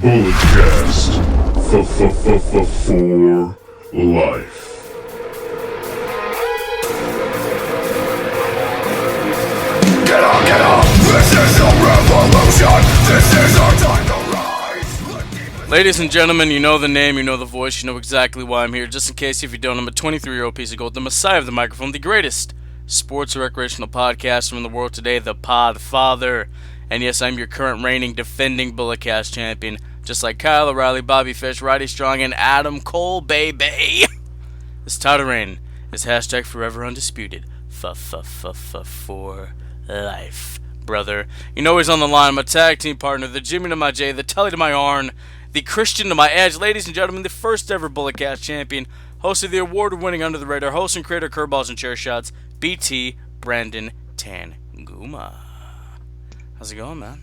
Bulletcast for life. Get up! This is a revolution! This is our time to rise! Ladies and gentlemen, you know the name, you know the voice, you know exactly why I'm here. Just in case if you don't, I'm a 23-year-old piece of gold, the messiah of the microphone, the greatest sports recreational podcaster in the world today, the Podfather. And yes, I'm your current reigning, defending Bulletcast champion, just like Kyle O'Reilly, Bobby Fish, Roddy Strong, and Adam Cole, baby. This title reign is hashtag forever undisputed. For life, brother. You know he's on the line, my tag team partner, the Jimmy to my J, the Tully to my Arn, the Christian to my Edge. Ladies and gentlemen, the first ever Bulletcast champion, host of the award-winning Under the Radar, host and creator of Curveballs and Chair Shots, BT Brandon Tanguma. How's it going, man?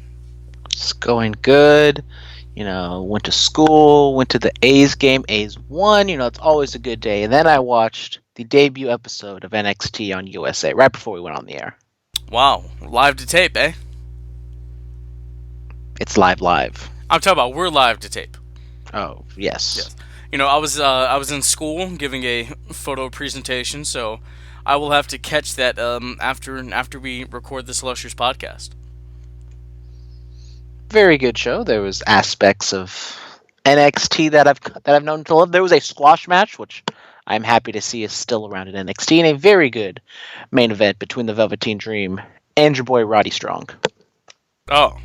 It's going good. You know, went to school, went to the A's game. A's won. You know, it's always a good day. And then I watched the debut episode of NXT on USA right before we went on the air. Wow. Live to tape, eh? It's live. I'm talking about we're live to tape. Oh, yes. Yes. You know, I was in school giving a photo presentation, so I will have to catch that after we record this illustrious podcast. Very good show. There was aspects of NXT that I've known to love. There was a squash match, which I'm happy to see is still around in NXT, and a very good main event between the Velveteen Dream and your boy Roddy Strong. Oh,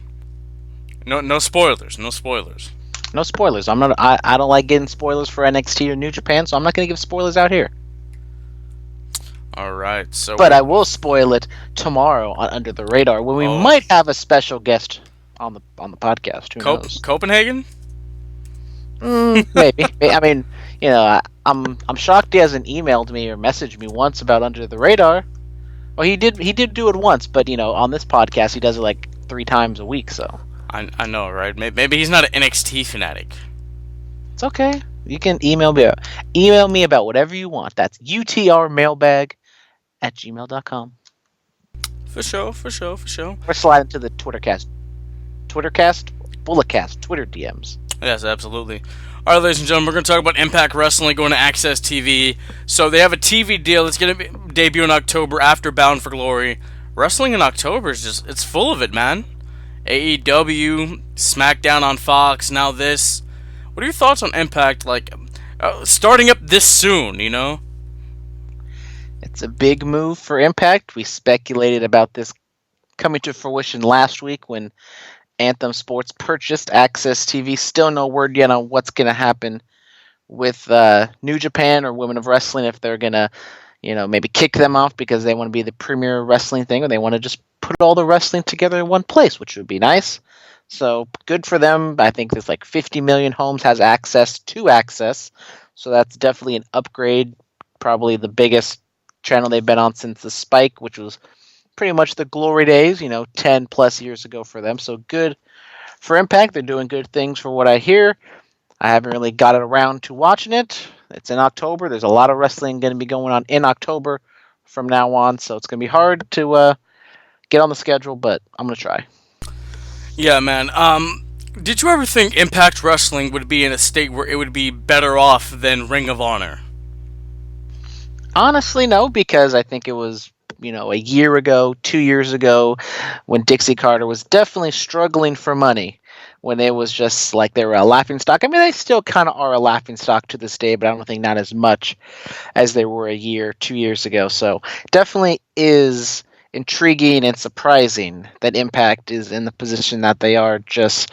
no spoilers. No spoilers. I don't like getting spoilers for NXT or New Japan, so I'm not going to give spoilers out here. All right. But I will spoil it tomorrow on Under the Radar when we might have a special guest on the podcast. Who knows? Copenhagen? Maybe. I mean, you know, I'm shocked he hasn't emailed me or messaged me once about Under the Radar. Well, he did do it once, but you know, on this podcast he does it like 3 times a week. So I know, right? Maybe he's not an NXT fanatic. It's okay. You can email me about whatever you want. That's utrmailbag@gmail.com. For sure. Or slide into the Bulletcast Twitter DMs. Yes, absolutely. All right, ladies and gentlemen, we're going to talk about Impact Wrestling going to AXS TV. So they have a TV deal that's going to debut in October after Bound for Glory. Wrestling in October is just, it's full of it, man. AEW, Smackdown on Fox, now this. What are your thoughts on Impact, like, starting up this soon, you know? It's a big move for Impact. We speculated about this coming to fruition last week when Anthem Sports purchased AXS TV. Still no word yet on what's going to happen with New Japan or Women of Wrestling, if they're going to, you know, maybe kick them off because they want to be the premier wrestling thing, or they want to just put all the wrestling together in one place, which would be nice. So good for them. I think there's like 50 million homes has access to AXS, so that's definitely an upgrade. Probably the biggest channel they've been on since the Spike, which was pretty much the glory days, you know, 10 plus years ago for them. So good for Impact. They're doing good things for what I hear. I haven't really got it around to watching it. It's in October. There's a lot of wrestling going to be going on in October from now on. So it's going to be hard to get on the schedule, but I'm going to try. Yeah, man. Did you ever think Impact Wrestling would be in a state where it would be better off than Ring of Honor? Honestly, no, because I think it was, you know, a year ago, 2 years ago, when Dixie Carter was definitely struggling for money, when it was just like they were a laughingstock. I mean, they still kind of are a laughingstock to this day, but I don't think not as much as they were a year, 2 years ago. So definitely is intriguing and surprising that Impact is in the position that they are. Just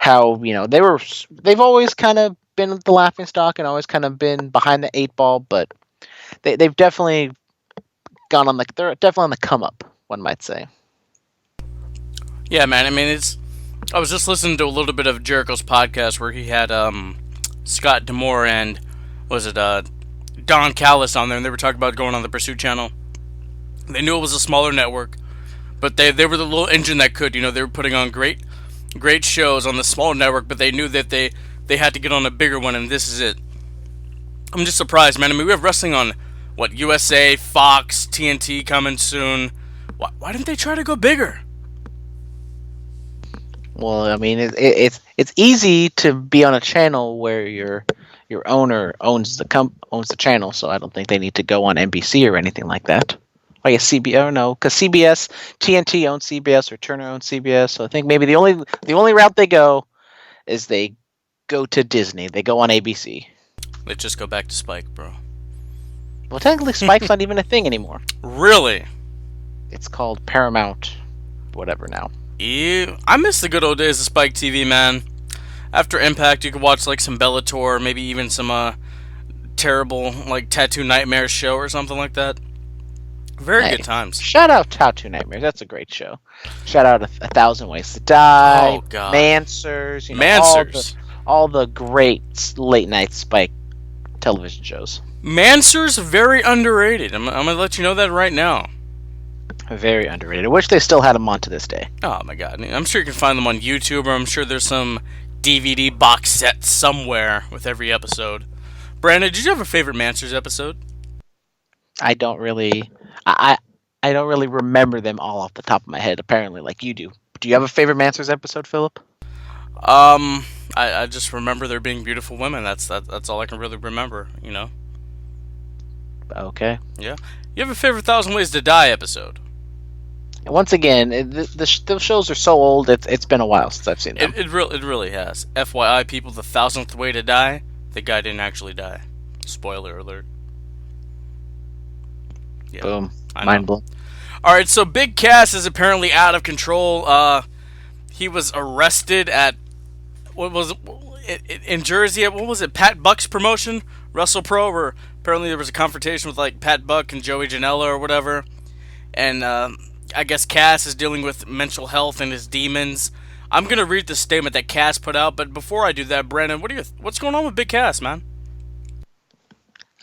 how, you know, they've always kind of been the laughingstock and always kind of been behind the 8 ball, but they've definitely they're definitely on the come up, one might say. Yeah, man. I mean, I was just listening to a little bit of Jericho's podcast where he had Scott D'Amore and Don Callis on there, and they were talking about going on the Pursuit channel. They knew it was a smaller network, but they were the little engine that could. You know, they were putting on great shows on the small network, but they knew that they had to get on a bigger one, and this is it. I'm just surprised, man. I mean, we have wrestling on USA, Fox, TNT coming soon. Why didn't they try to go bigger? Well, I mean, it's it's easy to be on a channel where your owner owns the channel, so I don't think they need to go on NBC or anything like that. Oh yeah, CBS. No, because CBS, TNT owns CBS or Turner owns CBS. So I think maybe the only route they go is they go to Disney. They go on ABC. Let's just go back to Spike, bro. Well, technically, Spike's not even a thing anymore. Really? It's called Paramount, whatever now. Yeah, I miss the good old days of Spike TV, man. After Impact, you could watch like some Bellator, maybe even some terrible like Tattoo Nightmares show or something like that. Very good times. Shout out Tattoo Nightmares. That's a great show. Shout out a Thousand Ways to Die. Oh God. Mansers. Mansers. All the great late night Spike television shows. Mansers very underrated. I'm gonna let you know that right now. Very underrated. I wish they still had them on to this day. Oh my God. I'm sure you can find them on YouTube, or I'm sure there's some DVD box set somewhere with every episode. Brandon, did you have a favorite Mansers episode? I don't really. I don't really remember them all off the top of my head. Apparently, like you do. Do you have a favorite Mansers episode, Philip? I just remember there being beautiful women. That's all I can really remember. You know. Okay. Yeah. You have a favorite Thousand Ways to Die episode? Once again, the shows are so old. It's been a while since I've seen them. It really has. FYI, people, the 1,000th way to die, the guy didn't actually die. Spoiler alert. Yeah, Boom. Mind blown. All right, so Big Cass is apparently out of control. He was arrested at in Jersey. What was it? Pat Buck's promotion, WrestlePro, where apparently there was a confrontation with like Pat Buck and Joey Janela or whatever, and I guess Cass is dealing with mental health and his demons. I'm gonna read the statement that Cass put out, but before I do that, Brandon, what's going on with Big Cass, man?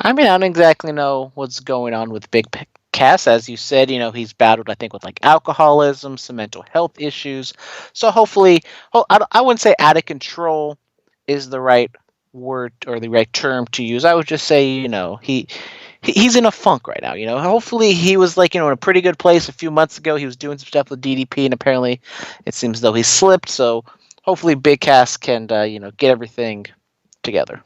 I mean, I don't exactly know what's going on with Big Cass. As you said, he's battled, I think, with like alcoholism, some mental health issues. So hopefully, I wouldn't say out of control is the right word or the right term to use. I would just say, he's in a funk right now. Hopefully he was like, in a pretty good place a few months ago. He was doing some stuff with DDP, and apparently it seems as though he slipped. So hopefully Big Cass can, get everything together.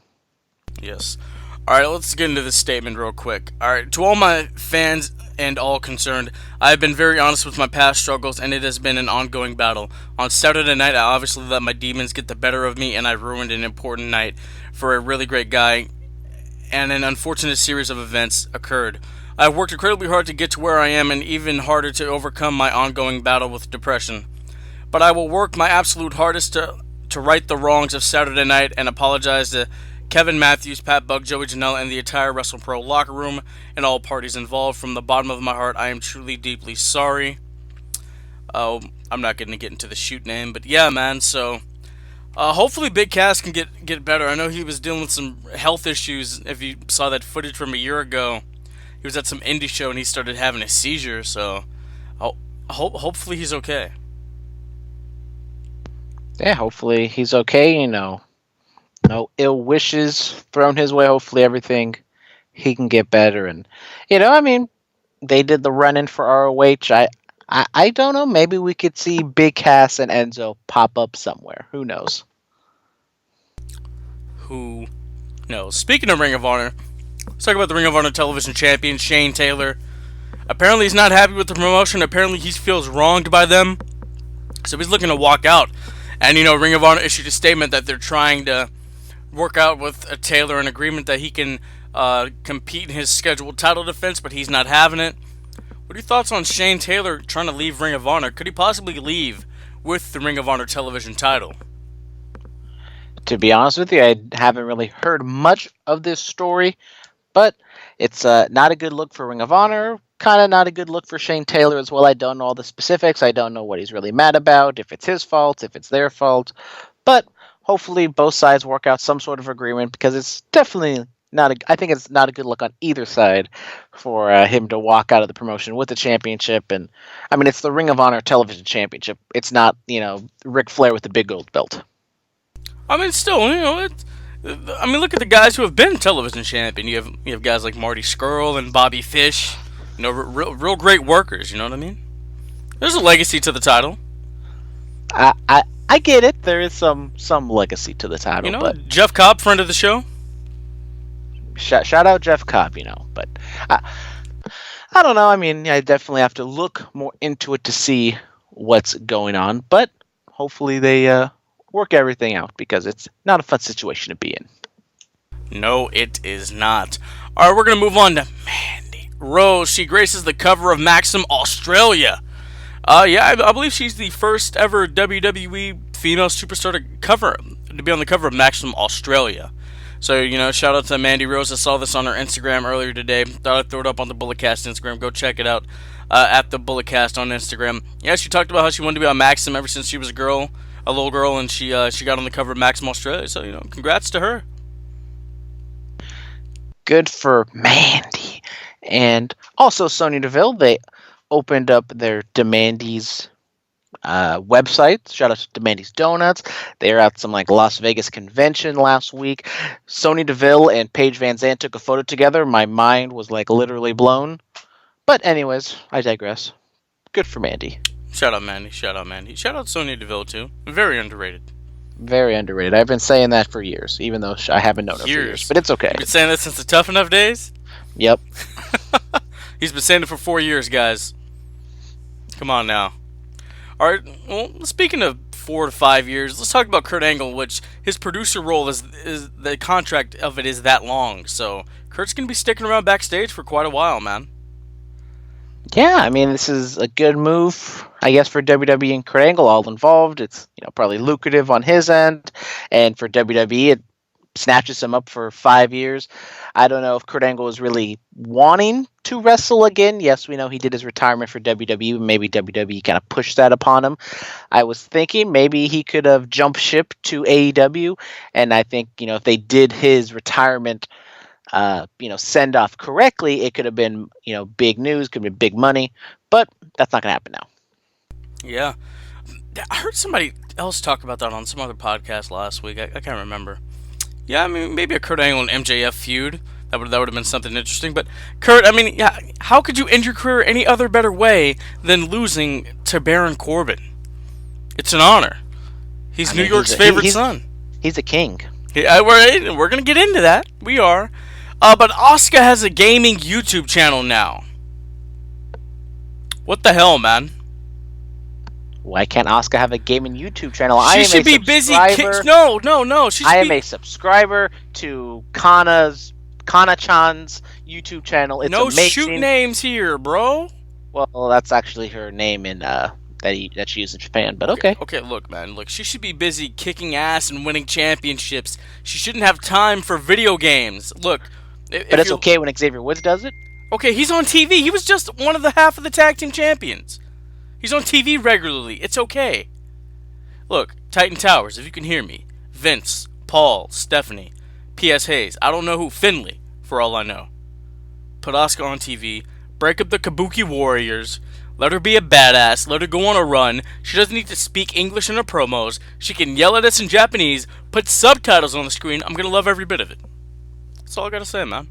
Yes. All right, let's get into this statement real quick. All right, to all my fans and all concerned, I have been very honest with my past struggles, and it has been an ongoing battle. On Saturday night, I obviously let my demons get the better of me, and I ruined an important night for a really great guy, and an unfortunate series of events occurred. I have worked incredibly hard to get to where I am, and even harder to overcome my ongoing battle with depression. But I will work my absolute hardest to right the wrongs of Saturday night and apologize to Kevin Matthews, Pat Buck, Joey Janela, and the entire WrestlePro locker room and all parties involved. From the bottom of my heart, I am truly deeply sorry. Oh, I'm not going to get into the shoot name, but yeah, man. So hopefully Big Cass can get better. I know he was dealing with some health issues. If you saw that footage from a year ago, he was at some indie show and he started having a seizure. So hopefully he's okay. Yeah, hopefully he's okay. No ill wishes thrown his way. Hopefully everything he can get better. And they did the run in for ROH. I don't know. Maybe we could see Big Cass and Enzo pop up somewhere. Who knows? Who knows? Speaking of Ring of Honor, let's talk about the Ring of Honor Television Champion, Shane Taylor. Apparently he's not happy with the promotion. Apparently he feels wronged by them. So he's looking to walk out. And, Ring of Honor issued a statement that they're trying to work out with Taylor an agreement that he can compete in his scheduled title defense, but he's not having it. What are your thoughts on Shane Taylor trying to leave Ring of Honor? Could he possibly leave with the Ring of Honor television title? To be honest with you, I haven't really heard much of this story, but it's not a good look for Ring of Honor, kind of not a good look for Shane Taylor as well. I don't know all the specifics. I don't know what he's really mad about, if it's his fault, if it's their fault, but hopefully both sides work out some sort of agreement, because it's definitely I think it's not a good look on either side for him to walk out of the promotion with the championship. And I mean, it's the Ring of Honor Television Championship. It's not, Ric Flair with the big gold belt. I mean, still, look at the guys who have been television champion. You have guys like Marty Scurll and Bobby Fish. Real great workers. You know what I mean? There's a legacy to the title. I I get it. There is some legacy to the title, You know, but Jeff Cobb, friend of the show. shout out Jeff Cobb, but I don't know. I mean, I definitely have to look more into it to see what's going on, but hopefully they work everything out because it's not a fun situation to be in. No, it is not. All right, we're going to move on to Mandy Rose. She graces the cover of Maxim Australia. I believe she's the first ever WWE female superstar to be on the cover of Maxim Australia. So, shout out to Mandy Rose. I saw this on her Instagram earlier today. Thought I'd throw it up on the Bulletcast Instagram. Go check it out at the Bulletcast on Instagram. Yeah, she talked about how she wanted to be on Maxim ever since she was a little girl, and she got on the cover of Maxim Australia. So, congrats to her. Good for Mandy. And also Sonya Deville, they opened up their Demandy's website. Shout out to Demandy's Donuts. They were at some Las Vegas convention last week. Sonya Deville and Paige Van Zandt took a photo together. My mind was literally blown. But anyways, I digress. Good for Mandy. Shout out Mandy. Shout out Sonya Deville too. Very underrated. Very underrated. I've been saying that for years, even though I haven't known her for years. But it's okay. You've been saying that since the Tough Enough days? Yep. He's been saying it for 4 years, guys. Come on now. All right, well, speaking of 4 to 5 years, let's talk about Kurt Angle, which his producer role is the contract of it is that long. So Kurt's going to be sticking around backstage for quite a while, man. Yeah, I mean, this is a good move, I guess, for WWE and Kurt Angle all involved. It's probably lucrative on his end, and for WWE, it snatches him up for 5 years. I don't know if Kurt Angle is really wanting to wrestle again. Yes, we know he did his retirement for WWE. Maybe WWE kind of pushed that upon him. I was thinking maybe he could have jumped ship to AEW, and I think if they did his retirement send off correctly, it could have been, big news, could have been big money, but that's not going to happen now. Yeah. I heard somebody else talk about that on some other podcast last week. I can't remember. Yeah, I mean, maybe a Kurt Angle and MJF feud. That would have been something interesting. But Kurt, I mean, yeah, how could you end your career any other better way than losing to Baron Corbin? It's an honor. He's New York's favorite son. He's a king. Yeah, we're going to get into that. We are. But Asuka has a gaming YouTube channel now. What the hell, man? Why can't Asuka have a gaming YouTube channel? She should be busy. No. I am a subscriber to Kana-chan's YouTube channel. It's no amazing. Shoot names here, bro. Well, that's actually her name in that she used in Japan. But okay. Okay, look, man. Look, she should be busy kicking ass and winning championships. She shouldn't have time for video games. Look. But it's okay when Xavier Woods does it? Okay, he's on TV. He was just one of the half of the tag team champions. He's on TV regularly. It's okay. Look, Titan Towers, if you can hear me. Vince, Paul, Stephanie, P.S. Hayes. I don't know who. Finley, for all I know. Put Asuka on TV. Break up the Kabuki Warriors. Let her be a badass. Let her go on a run. She doesn't need to speak English in her promos. She can yell at us in Japanese. Put subtitles on the screen. I'm going to love every bit of it. That's all I gotta say, man.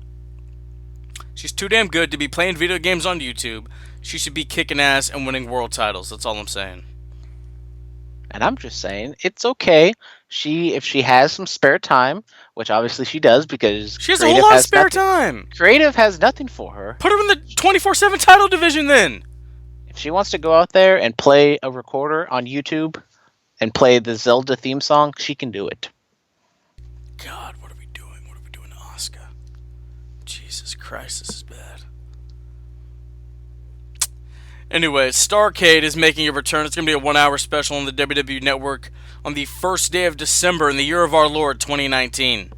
She's too damn good to be playing video games on YouTube. She should be kicking ass and winning world titles. That's all I'm saying. And I'm just saying, it's okay. If she has some spare time, which obviously she does because she has a whole lot of spare time. Creative has nothing for her. Put her in the 24/7 title division then. If she wants to go out there and play a recorder on YouTube and play the Zelda theme song, she can do it. God, what are we doing? What are we doing to Asuka? Jesus Christ, this is bad. Anyway, Starrcade is making a return. It's going to be a 1-hour special on the WWE Network on the first day of December in the year of our Lord, 2019.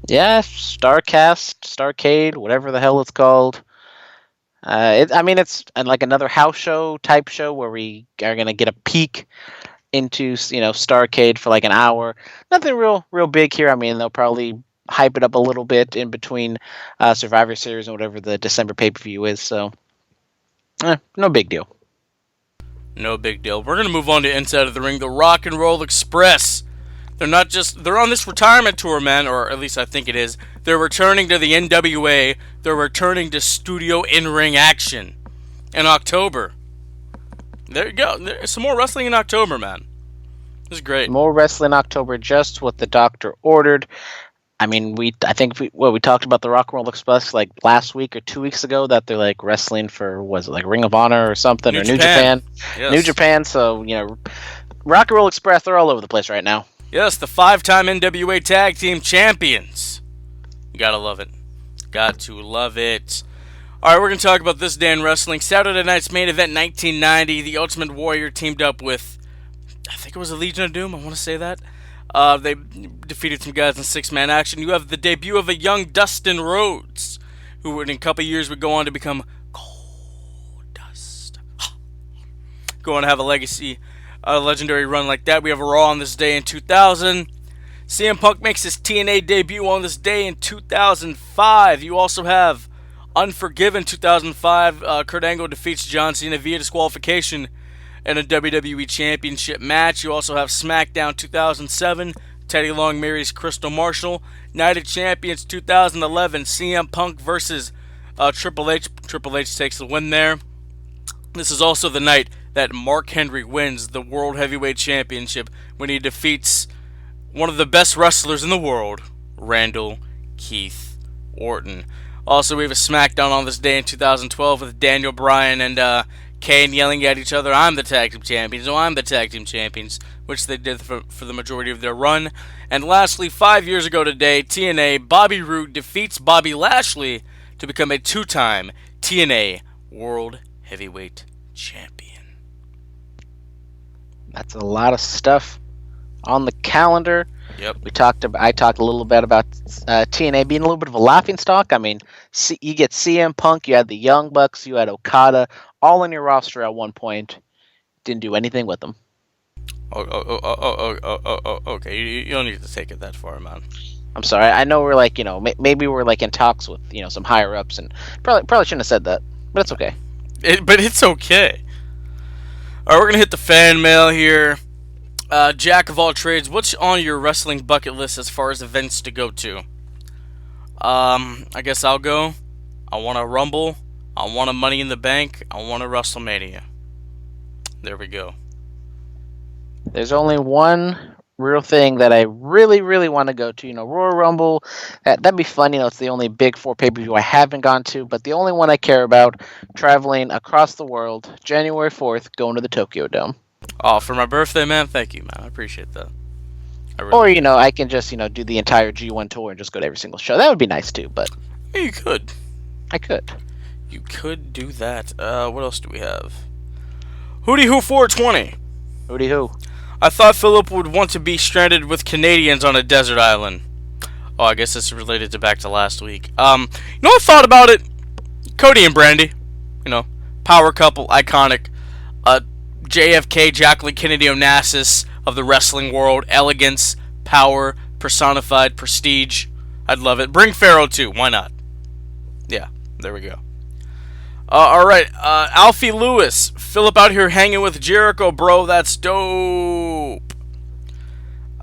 Yeah, Starrcade, whatever the hell it's called. It's like another house show type show where we are going to get a peek into, Starrcade for like an hour. Nothing real big here. I mean, they'll probably hype it up a little bit in between Survivor Series and whatever the December pay-per-view is. So, no big deal. No big deal. We're going to move on to Inside of the Ring, the Rock and Roll Express. They're on this retirement tour, man, or at least I think it is. They're returning to the NWA. They're returning to studio in-ring action in October. There you go. There's some more wrestling in October, man. This is great. More wrestling in October, just what the doctor ordered. I mean, we talked about the Rock and Roll Express like last week or 2 weeks ago that they're like wrestling for, was it like Ring of Honor or something, New or Japan. Yes. New Japan. So Rock and Roll Express, they're all over the place right now. Yes, the 5-time NWA Tag Team Champions. You gotta love it. Got to love it. Alright, we're gonna talk about this day in wrestling. Saturday night's main event 1990. The Ultimate Warrior teamed up with, I think it was the Legion of Doom, I want to say that. They defeated some guys in 6-man action. You have the debut of a young Dustin Rhodes, who in a couple years would go on to become Gold Dust. Go on to have a legacy, a legendary run like that. We have a Raw on this day in 2000. CM Punk makes his TNA debut on this day in 2005. You also have Unforgiven 2005. Kurt Angle defeats John Cena via disqualification in a WWE Championship match. You also have Smackdown 2007. Teddy Long marries Crystal Marshall. Night of Champions 2011. CM Punk versus Triple H. Triple H takes the win there. This is also the night that Mark Henry wins the World Heavyweight Championship when he defeats one of the best wrestlers in the world, Randall Keith Orton. Also, we have a Smackdown on this day in 2012 with Daniel Bryan and Kane yelling at each other, "I'm the tag team champions, oh, I'm the tag team champions," which they did for the majority of their run. And lastly, 5 years ago today, TNA, Bobby Roode defeats Bobby Lashley to become a 2-time TNA World Heavyweight Champion. That's a lot of stuff on the calendar. Yep. I talked a little bit about TNA being a little bit of a laughing stock. I mean, you get CM Punk, you had the Young Bucks, you had Okada, all in your roster at one point. Didn't do anything with them. Okay. You don't need to take it that far, man. I'm sorry. I know we're like, maybe we're like in talks with, some higher ups, and probably shouldn't have said that, but it's okay. But it's okay. All right, we're gonna hit the fan mail here. Jack of all trades, what's on your wrestling bucket list as far as events to go to? I guess I'll go. I want a Rumble. I want a Money in the Bank. I want a WrestleMania. There we go. There's only one real thing that I really, really want to go to. Royal Rumble, that'd be fun. It's the only big 4 pay-per-view I haven't gone to, but the only one I care about, traveling across the world, January 4th, going to the Tokyo Dome. Oh, for my birthday, man? Thank you, man. I appreciate that. Or, I can just, do the entire G1 tour and just go to every single show. That would be nice, too, but... Yeah, you could. I could. You could do that. What else do we have? Hootie Who 420. Hootie Who. I thought Philip would want to be stranded with Canadians on a desert island. Oh, I guess this is related back to last week. I thought about it? Cody and Brandy. Power couple, iconic. JFK, Jacqueline Kennedy Onassis of the wrestling world. Elegance, power, personified, prestige. I'd love it. Bring Pharaoh too. Why not? Yeah, there we go. Alright, Alfie Lewis. Philip out here hanging with Jericho, bro. That's dope.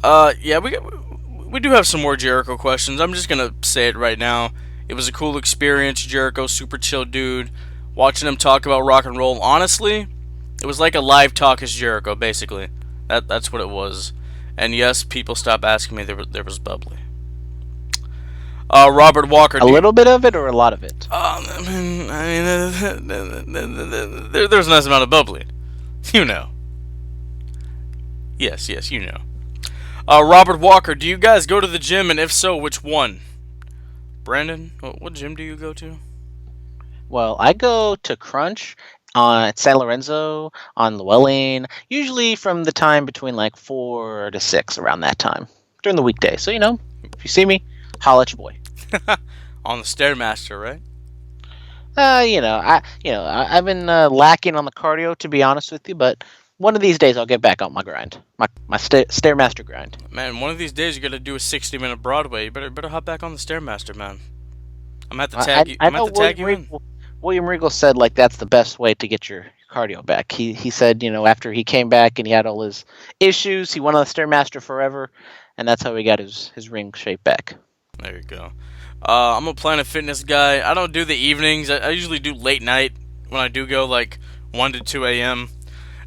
Yeah, we do have some more Jericho questions. I'm just gonna say it right now. It was a cool experience. Jericho, super chill dude. Watching him talk about rock and roll, honestly, it was like a live talk as Jericho, basically. That's what it was. And yes, people stopped asking me. There was bubbly. Robert Walker. A little bit of it or a lot of it? There's a nice amount of bubbly. Yes, you know. Robert Walker, do you guys go to the gym, and if so, which one? Brandon, what gym do you go to? Well, I go to Crunch at San Lorenzo, on Llewellyn, usually from the time between like 4 to 6, around that time, during the weekday. So, if you see me, holla at your boy. On the Stairmaster, right? I've been lacking on the cardio, to be honest with you, but one of these days I'll get back on my grind, my Stairmaster grind. Man, one of these days you got to do a 60-minute Broadway. You better hop back on the Stairmaster, man. I'm at the tag you in. William Regal said like that's the best way to get your cardio back. He said, after he came back and he had all his issues, he went on the Stairmaster forever, and that's how he got his ring shape back. There you go. I'm a Planet Fitness guy. I don't do the evenings. I usually do late night when I do go, like 1 to 2 a.m.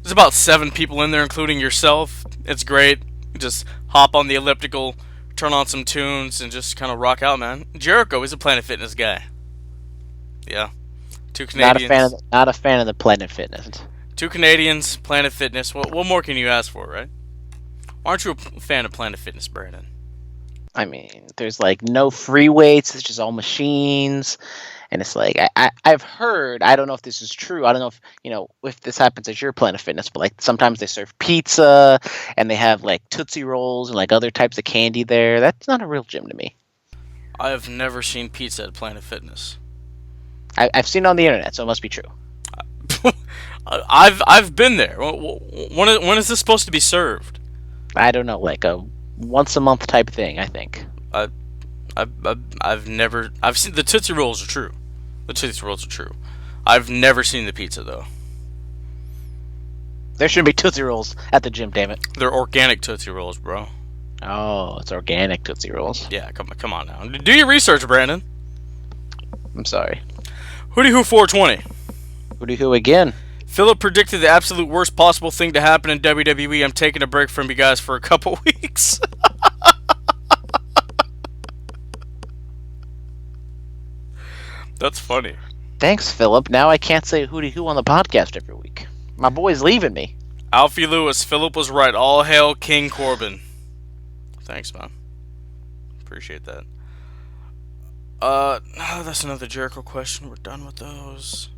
There's about 7 people in there, including yourself. It's great. Just hop on the elliptical, turn on some tunes, and just kind of rock out, man. Jericho is a Planet Fitness guy. Yeah. 2 Canadians. Not a fan of the Planet Fitness. 2 Canadians, Planet Fitness. What more can you ask for, right? Aren't you a fan of Planet Fitness, Brandon? I mean, there's like no free weights. It's just all machines. And it's like, I've heard, I don't know if this is true. I don't know if this happens at your Planet Fitness, but like sometimes they serve pizza and they have like Tootsie Rolls and like other types of candy there. That's not a real gym to me. I have never seen pizza at Planet Fitness. I've seen it on the internet, so it must be true. I've been there. When is this supposed to be served? I don't know, like a once a month type thing, I think. I've seen the Tootsie Rolls are true. The Tootsie Rolls are true. I've never seen the pizza though. There shouldn't be Tootsie Rolls at the gym, damn it. They're organic Tootsie Rolls, bro. Oh, it's organic Tootsie Rolls. Yeah, come on now. Do your research, Brandon. I'm sorry. Hootie Who 420. Hootie Who again? Philip predicted the absolute worst possible thing to happen in WWE. I'm taking a break from you guys for a couple weeks. That's funny. Thanks, Philip. Now I can't say Hootie Who on the podcast every week. My boy's leaving me. Alfie Lewis, Philip was right. All hail King Corbin. Thanks, man. Appreciate that. That's another Jericho question. We're done with those.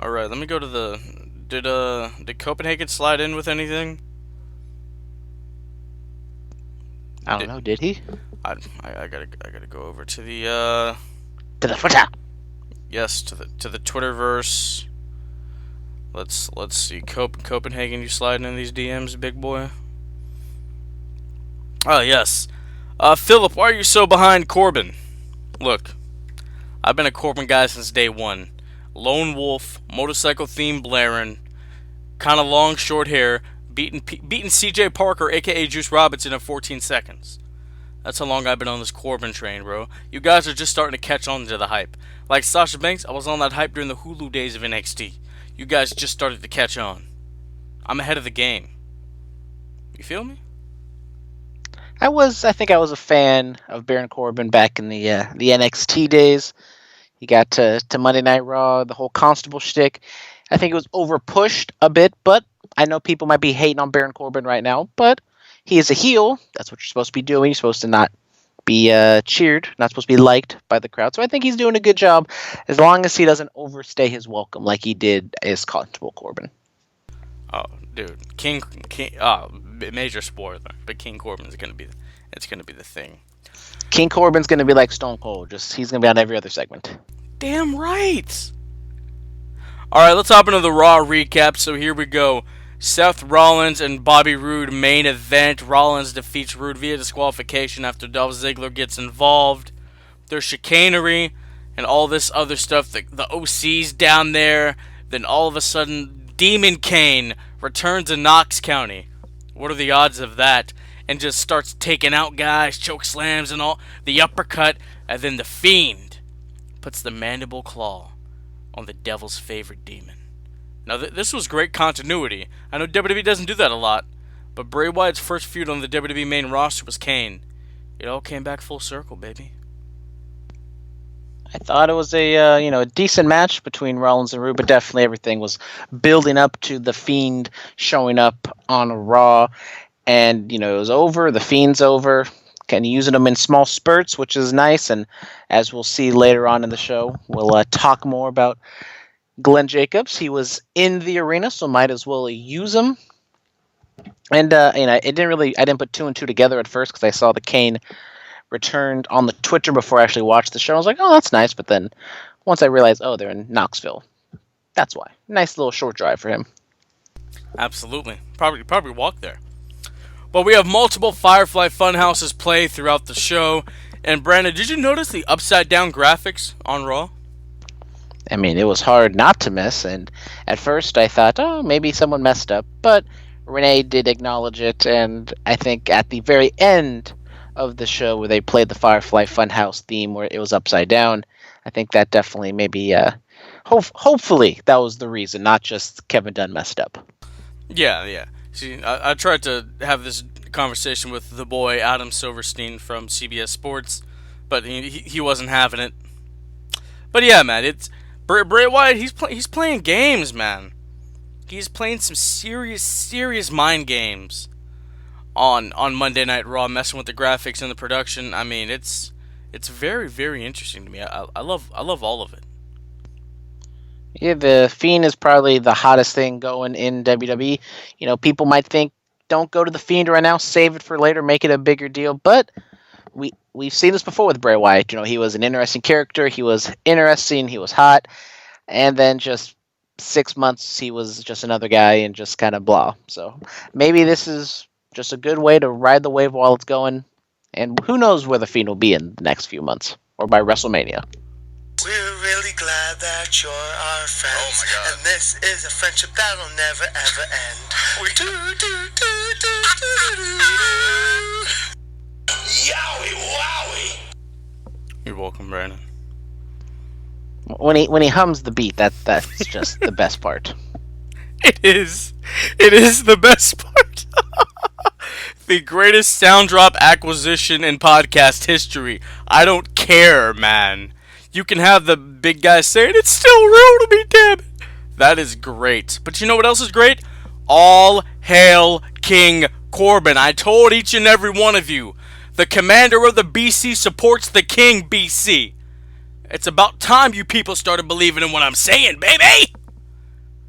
Alright, let me go to the... Did Copenhagen slide in with anything? I don't know, did he? I gotta go over to the, To the Twitter! Yes, to the Twitterverse. Let's see. Copenhagen, you sliding in these DMs, big boy? Oh, yes. Philip, why are you so behind Corbin? Look, I've been a Corbin guy since day one. Lone wolf, motorcycle theme blaring, kind of long, short hair, beating CJ Parker, aka Juice Robinson, in 14 seconds. That's how long I've been on this Corbin train, bro. You guys are just starting to catch on to the hype. Like Sasha Banks, I was on that hype during the Hulu days of NXT. You guys just started to catch on. I'm ahead of the game. You feel me? I think I was a fan of Baron Corbin back in the NXT days. He got to Monday Night Raw, the whole Constable shtick. I think it was overpushed a bit, but I know people might be hating on Baron Corbin right now, but he is a heel. That's what you're supposed to be doing. You're supposed to not be cheered, not supposed to be liked by the crowd. So I think he's doing a good job as long as he doesn't overstay his welcome like he did as Constable Corbin. Oh, dude, King. Major spoiler, but King Corbin's gonna be the thing. King Corbin's gonna be like Stone Cold, just he's gonna be on every other segment. Damn right. All right, let's hop into the Raw recap. So here we go. Seth Rollins and Bobby Roode main event. Rollins defeats Roode via disqualification after Dolph Ziggler gets involved. There's chicanery and all this other stuff. The OC's down there. Then all of a sudden, Demon Kane returns to Knox County. What are the odds of that? And just starts taking out guys, choke slams and all. The uppercut. And then the Fiend puts the mandible claw on the devil's favorite demon. Now, this was great continuity. I know WWE doesn't do that a lot, but Bray Wyatt's first feud on the WWE main roster was Kane. It all came back full circle, baby. I thought it was a decent match between Rollins and Roode, but definitely everything was building up to the Fiend showing up on Raw, and it was over. The Fiend's over. Kind of using them in small spurts, which is nice. And as we'll see later on in the show, we'll talk more about Glenn Jacobs. He was in the arena, so might as well use him. And I didn't put 2 and 2 together at first because I saw the Kane returned on the Twitter before I actually watched the show. I was like, oh, that's nice. But then once I realized, oh, they're in Knoxville. That's why. Nice little short drive for him. Absolutely. Probably walk there. But we have multiple Firefly Funhouses play throughout the show. And Brandon, did you notice the upside down graphics on Raw? I mean, it was hard not to miss. And at first I thought, oh, maybe someone messed up. But Renee did acknowledge it. And I think at the very end of the show where they played the Firefly Funhouse theme where it was upside down, I think that definitely maybe, hopefully that was the reason, not just Kevin Dunn messed up. Yeah. See, I tried to have this conversation with the boy Adam Silverstein from CBS Sports, but he wasn't having it. But yeah, man, it's Bray Wyatt. He's playing games, man. He's playing some serious mind games on Monday Night Raw, messing with the graphics and the production. I mean, it's very interesting to me. I love all of it. Yeah, the Fiend is probably the hottest thing going in WWE. You know, people might think, don't go to the Fiend right now, save it for later, make it a bigger deal. But we've seen this before with Bray Wyatt. You know, he was an interesting character. He was interesting. He was hot. And then just 6 months, he was just another guy and just kind of blah. So maybe this is just a good way to ride the wave while it's going. And who knows where the Fiend will be in the next few months or by WrestleMania. We're really glad that you're our friends. Oh my God. And this is a friendship that'll never ever end. Yowie wowie! You're welcome, Brandon. When he hums the beat, that's just the best part. It is the best part. The greatest sound drop acquisition in podcast history. I don't care, man. You can have the big guy saying, it's still real to me, damn it. That is great. But you know what else is great? All hail King Corbin. I told each and every one of you, the commander of the BC supports the King BC. It's about time you people started believing in what I'm saying, baby!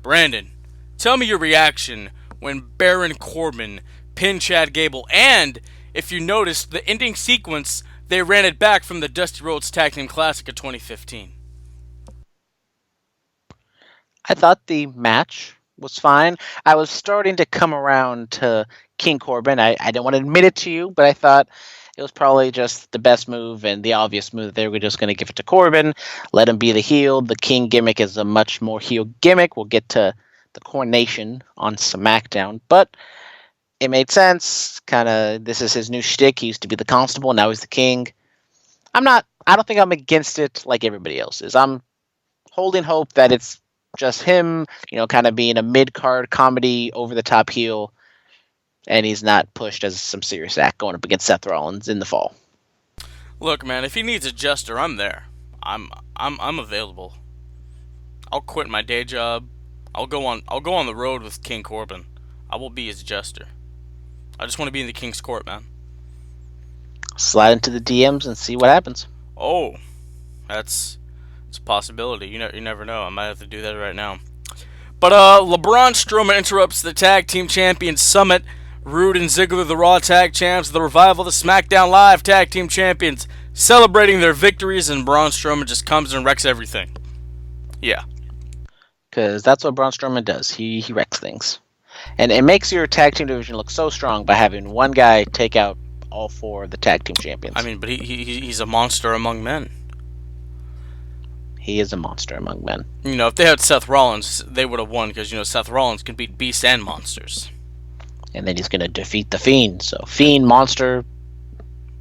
Brandon, tell me your reaction when Baron Corbin pinned Chad Gable, and if you noticed the ending sequence, they ran it back from the Dusty Rhodes Tag Team Classic of 2015. I thought the match was fine. I was starting to come around to King Corbin. I didn't want to admit it to you, but I thought it was probably just the best move and the obvious move. They were just going to give it to Corbin, let him be the heel. The King gimmick is a much more heel gimmick. We'll get to the Coronation on Smackdown, but it made sense. Kind of, this is his new shtick. He used to be the Constable, now he's the King. I don't think I'm against it like everybody else is. I'm holding hope that it's just him, kind of being a mid-card comedy, over-the-top heel, and he's not pushed as some serious act going up against Seth Rollins in the fall. Look, man, if he needs a jester, I'm there. I'm available. I'll quit my day job. I'll go on the road with King Corbin. I will be his jester. I just want to be in the King's Court, man. Slide into the DMs and see what happens. Oh, it's a possibility. You never know. I might have to do that right now. But LeBron Strowman interrupts the Tag Team Champions Summit. Rude and Ziggler, the Raw Tag Champs, the Revival, the SmackDown Live Tag Team Champions, celebrating their victories, and Braun Strowman just comes and wrecks everything. Yeah. Because that's what Braun Strowman does. He wrecks things. And it makes your tag team division look so strong by having one guy take out all four of the tag team champions. I mean, but he's a monster among men. He is a monster among men. If they had Seth Rollins, they would have won because, Seth Rollins can beat beasts and monsters. And then he's going to defeat the Fiend. So, Fiend, Monster,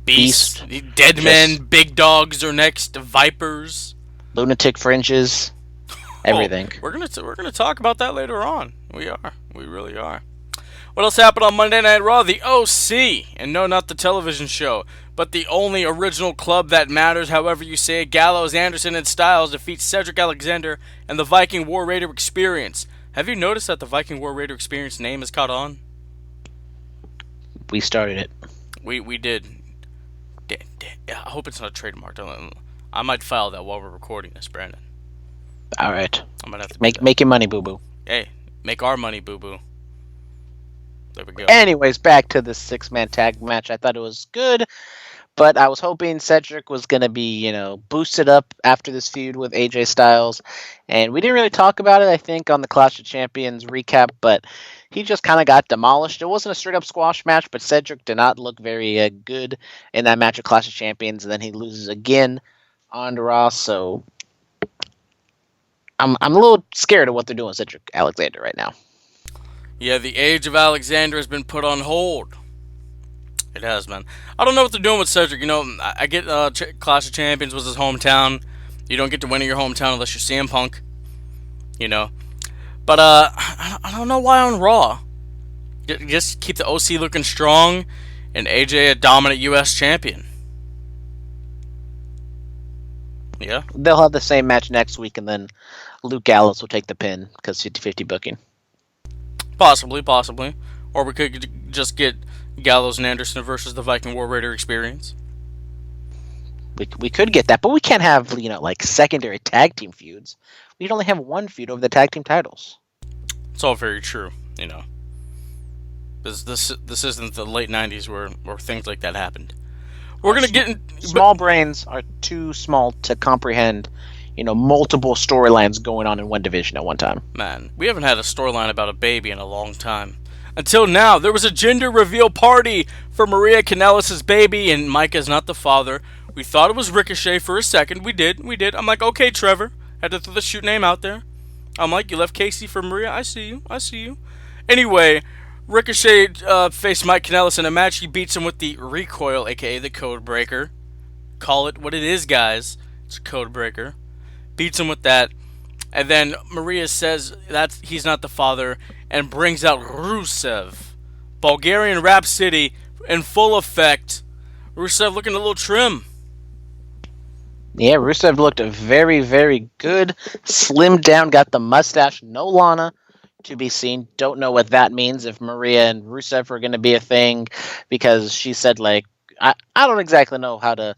Beast. Dead men, big dogs are next, vipers. Lunatic fringes. Everything. Oh, we're gonna talk about that later on. We really are. What else happened on Monday Night Raw? The OC, and no, not the television show, but the only original club that matters, however you say it. Gallows, Anderson, and Styles defeat Cedric Alexander and the Viking War Raider Experience. Have you noticed that the Viking War Raider Experience name has caught on? We started it. We did. I hope it's not trademarked. I might file that while we're recording this, Brandon. All right. I'm gonna have to make your money, boo boo. Hey, make our money, boo boo. There we go. Anyways, back to the 6-man tag match. I thought it was good, but I was hoping Cedric was gonna be, boosted up after this feud with AJ Styles, and we didn't really talk about it. I think on the Clash of Champions recap, but he just kind of got demolished. It wasn't a straight up squash match, but Cedric did not look very good in that match of Clash of Champions, and then he loses again on Raw. So I'm a little scared of what they're doing with Cedric Alexander right now. Yeah, the age of Alexander has been put on hold. It has, man. I don't know what they're doing with Cedric. I get Clash of Champions was his hometown. You don't get to win in your hometown unless you're CM Punk. But I don't know why on Raw Just keep the OC looking strong, and AJ a dominant U.S. champion. Yeah. They'll have the same match next week, and then Luke Gallows will take the pin because 50-50 booking. Possibly. Or we could just get Gallows and Anderson versus the Viking War Raider experience. We could get that, but we can't have, like secondary tag team feuds. We can only have one feud over the tag team titles. It's all very true, This isn't the late 90s where things like that happened. We're going to get in... Small brains are too small to comprehend, multiple storylines going on in one division at one time. Man, we haven't had a storyline about a baby in a long time. Until now, there was a gender reveal party for Maria Kanellis' baby, and Mike is not the father. We thought it was Ricochet for a second. We did. I'm like, okay, Trevor. Had to throw the shoot name out there. I'm like, you left Casey for Maria? I see you. Anyway, Ricochet faced Mike Kanellis in a match. He beats him with the recoil, a.k.a. the code breaker. Call it what it is, guys. It's a code breaker. Beats him with that. And then Maria says that he's not the father and brings out Rusev. Bulgarian Rhapsody in full effect. Rusev looking a little trim. Yeah, Rusev looked very, very good. Slimmed down, got the mustache. No Lana to be seen. Don't know what that means, if Maria and Rusev are going to be a thing, because she said, I don't exactly know how to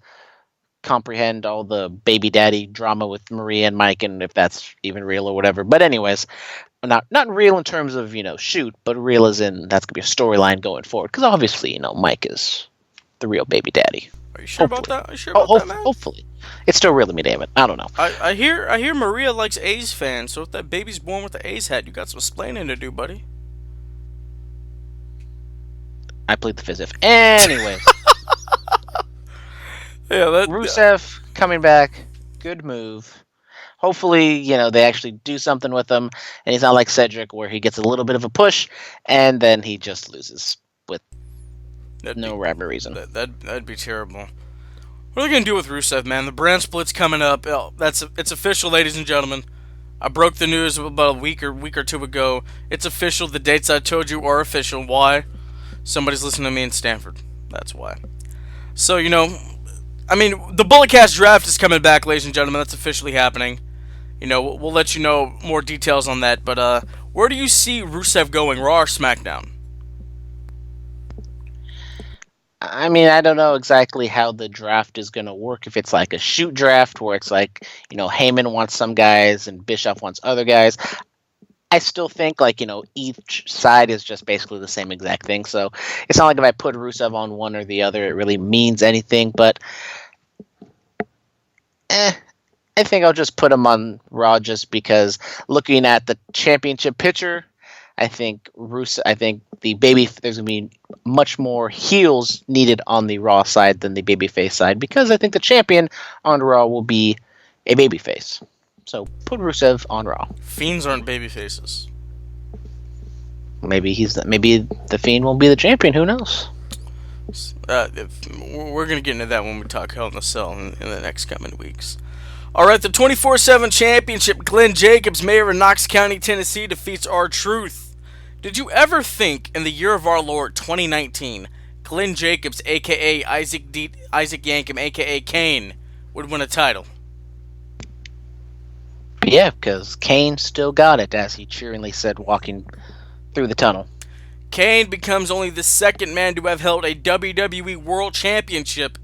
comprehend all the baby daddy drama with Maria and Mike, and if that's even real or whatever. But anyways, not real in terms of, shoot, but real as in that's going to be a storyline going forward, because obviously, Mike is the real baby daddy. Are you sure about that? Are you sure about that, man? Hopefully. It's still real to me, damn it. I don't know. I hear Maria likes A's fans, so if that baby's born with the A's hat, you got some explaining to do, buddy. I plead the fifth. Anyways. Yeah, Rusev coming back. Good move. Hopefully, they actually do something with him, and he's not like Cedric where he gets a little bit of a push, and then he just loses with no rhyme or reason. That'd be terrible. What are they going to do with Rusev, man? The brand split's coming up. It's official, ladies and gentlemen. I broke the news about a week or two ago. It's official. The dates I told you are official. Why? Somebody's listening to me in Stanford. That's why. So, the Bullet Cast draft is coming back, ladies and gentlemen. That's officially happening. We'll let you know more details on that. But where do you see Rusev going, Raw or SmackDown? I don't know exactly how the draft is going to work. If it's like a shoot draft where it's like, Heyman wants some guys and Bischoff wants other guys. I still think each side is just basically the same exact thing. So it's not like if I put Rusev on one or the other, it really means anything. But I think I'll just put him on Raw just because looking at the championship picture, I think the baby, there's going to be much more heels needed on the Raw side than the babyface side, because I think the champion on Raw will be a babyface. So put Rusev on Raw. Fiends aren't babyfaces. Maybe the Fiend won't be the champion. Who knows? We're going to get into that when we talk Hell in a Cell in the next coming weeks. All right, the 24/7 Championship, Glenn Jacobs, mayor of Knox County, Tennessee, defeats R-Truth. Did you ever think in the year of our Lord 2019, Glenn Jacobs, a.k.a. Isaac Yankem, a.k.a. Kane, would win a title? Yeah, because Kane still got it, as he cheeringly said walking through the tunnel. Kane becomes only the second man to have held a WWE World Championship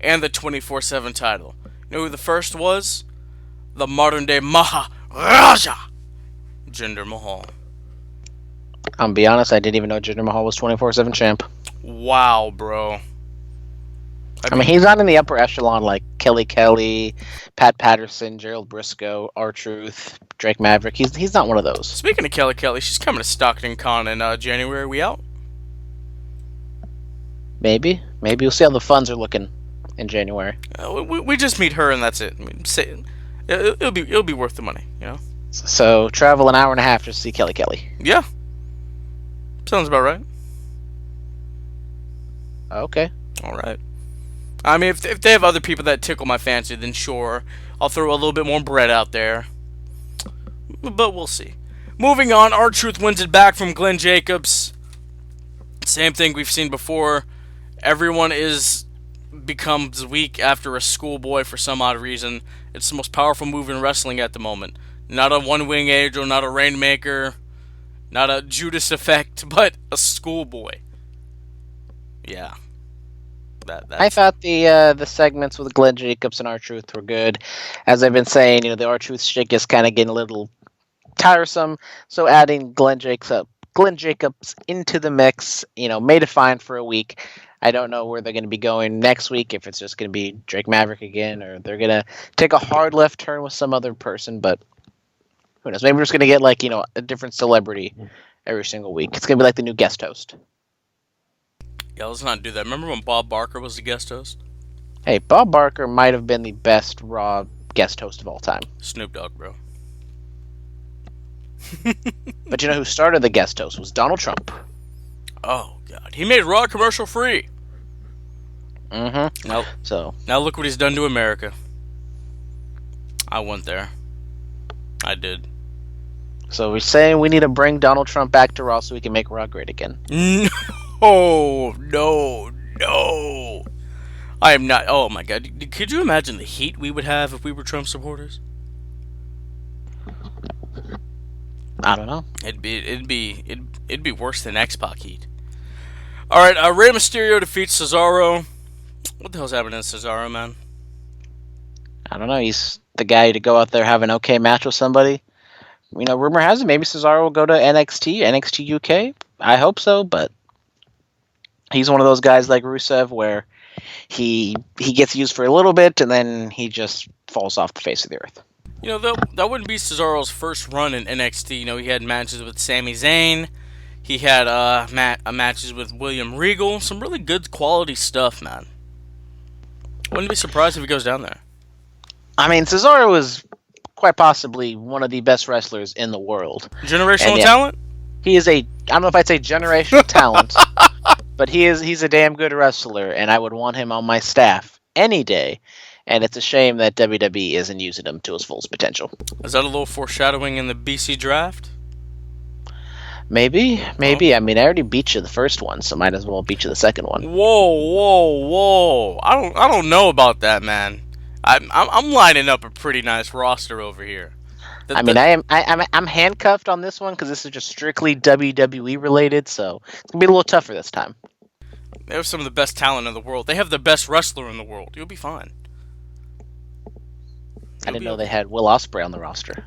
and the 24/7 title. You know who the first was? The modern-day Maharaja, Jinder Mahal. I'll be honest, I didn't even know Jinder Mahal was 24/7 champ. Wow, bro. I mean, he's not in the upper echelon like Kelly, Pat Patterson, Gerald Briscoe, R-Truth, Drake Maverick. He's not one of those. Speaking of Kelly, she's coming to Stockton Con in January. Are we out? Maybe. We'll see how the funds are looking in January. We just meet her and that's it. I mean, it'll be worth the money, So travel an hour and a half to see Kelly. Yeah. Sounds about right. Okay. All right. I mean, if they have other people that tickle my fancy, then sure, I'll throw a little bit more bread out there. But we'll see. Moving on, R-Truth wins it back from Glenn Jacobs. Same thing we've seen before. Everyone becomes weak after a schoolboy for some odd reason. It's the most powerful move in wrestling at the moment. Not a one-wing angel, not a rainmaker, not a Judas effect, but a schoolboy. Yeah. I thought the segments with Glenn Jacobs and R-Truth were good. As I've been saying, the R-Truth shtick is kind of getting a little tiresome. So adding Glenn Jacobs into the mix, made it fine for a week. I don't know where they're going to be going next week, if it's just going to be Drake Maverick again, or they're going to take a hard left turn with some other person, but who knows? Maybe we're just going to get a different celebrity every single week. It's going to be like the new guest host. Yeah, let's not do that. Remember when Bob Barker was the guest host? Hey, Bob Barker might have been the best Raw guest host of all time. Snoop Dogg, bro. But who started the guest host was Donald Trump. Oh, God. He made Raw commercial free. Mm-hmm. Now look what he's done to America. I went there. I did. So we're saying we need to bring Donald Trump back to Raw so we can make Raw great again. No. I am not. Oh, my God. Could you imagine the heat we would have if we were Trump supporters? I don't know. It'd be worse than X-Pac heat. All right, Rey Mysterio defeats Cesaro. What the hell's happening to Cesaro, man? I don't know. He's the guy to go out there have an okay match with somebody. Rumor has it maybe Cesaro will go to NXT UK. I hope so, but he's one of those guys like Rusev where he gets used for a little bit and then he just falls off the face of the earth. That wouldn't be Cesaro's first run in NXT. He had matches with Sami Zayn. He had matches with William Regal. Some really good quality stuff, man. Wouldn't be surprised if he goes down there. I mean, Cesaro is quite possibly one of the best wrestlers in the world. Generational talent? He is I don't know if I'd say generational talent, but he's a damn good wrestler, and I would want him on my staff any day. And it's a shame that WWE isn't using him to his fullest potential. Is that a little foreshadowing in the BC draft? Maybe. Oh. I mean, I already beat you the first one, so might as well beat you the second one. Whoa! I don't know about that, man. I'm lining up a pretty nice roster over here. I'm handcuffed on this one because this is just strictly WWE related, so it's gonna be a little tougher this time. They have some of the best talent in the world. They have the best wrestler in the world. You'll be fine. I didn't know they had Will Ospreay on the roster.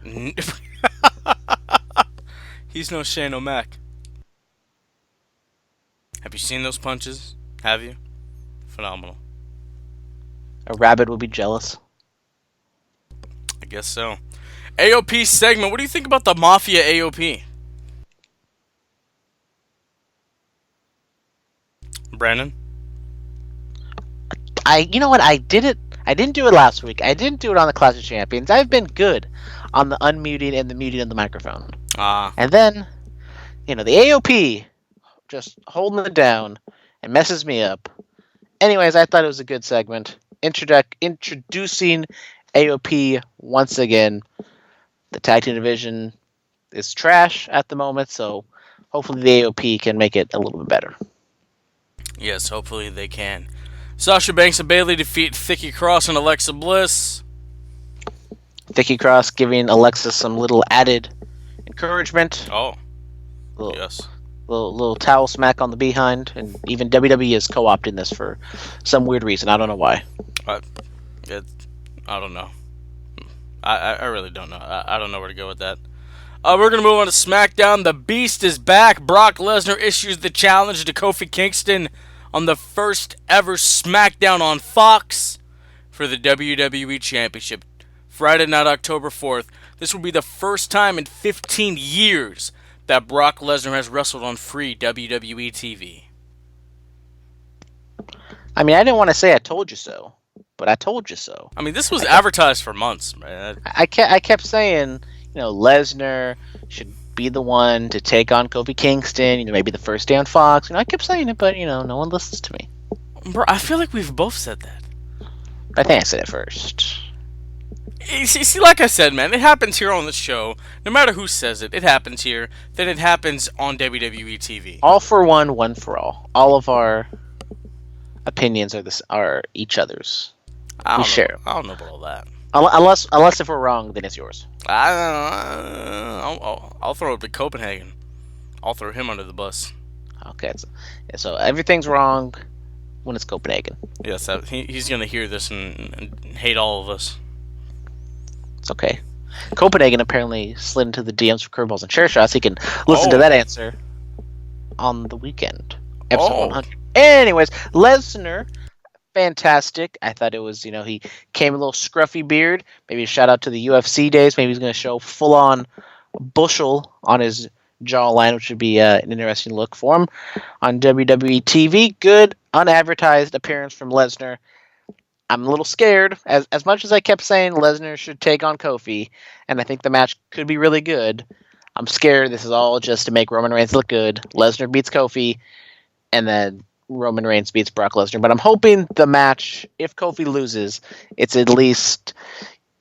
He's no Shane O'Mac. Have you seen those punches? Have you? Phenomenal. A rabbit would be jealous. I guess so. AOP segment. What do you think about the Mafia AOP? Brandon? You know what? I didn't do it last week. I didn't do it on the Clash of Champions. I've been good on the unmuting and the muting of the microphone. And then, the AOP just holding it down and messes me up. Anyways, I thought it was a good segment. Introducing AOP once again. The tag team division is trash at the moment, so hopefully the AOP can make it a little bit better. Yes, hopefully they can. Sasha Banks and Bayley defeat Thicky Cross and Alexa Bliss. Thicky Cross giving Alexa some little added encouragement. Oh, yes. Little towel smack on the behind, and even WWE is co-opting this for some weird reason. I don't know why. I don't know. I really don't know. I don't know where to go with that. We're going to move on to SmackDown. The Beast is back. Brock Lesnar issues the challenge to Kofi Kingston on the first ever SmackDown on Fox for the WWE Championship. Friday night, October 4th. This will be the first time in 15 years that Brock Lesnar has wrestled on free WWE TV. I mean, I didn't want to say I told you so, but I told you so. I mean, this was advertised for months, man. I kept saying, Lesnar should be the one to take on Kofi Kingston, maybe the first day on Fox. I kept saying it, but, no one listens to me. Bro, I feel like we've both said that. I think I said it first. See, like I said, man, it happens here on the show. No matter who says it, it happens here. Then it happens on WWE TV. All for one, one for all. All of our opinions are each other's. We share. I don't know about all that. Unless if we're wrong, then it's yours. I'll throw it to Copenhagen. I'll throw him under the bus. Okay, so everything's wrong when it's Copenhagen. Yes, he's gonna hear this and hate all of us. It's okay. Copenhagen apparently slid into the DMs for curveballs and chair shots. He can listen to that answer on the weekend. Episode 100. Anyways, Lesnar, fantastic. I thought it was, he came a little scruffy beard. Maybe a shout out to the UFC days. Maybe he's going to show full on bushel on his jawline, which would be an interesting look for him on WWE TV. Good unadvertised appearance from Lesnar. I'm a little scared. As much as I kept saying Lesnar should take on Kofi, and I think the match could be really good, I'm scared this is all just to make Roman Reigns look good. Lesnar beats Kofi, and then Roman Reigns beats Brock Lesnar. But I'm hoping the match, if Kofi loses, it's at least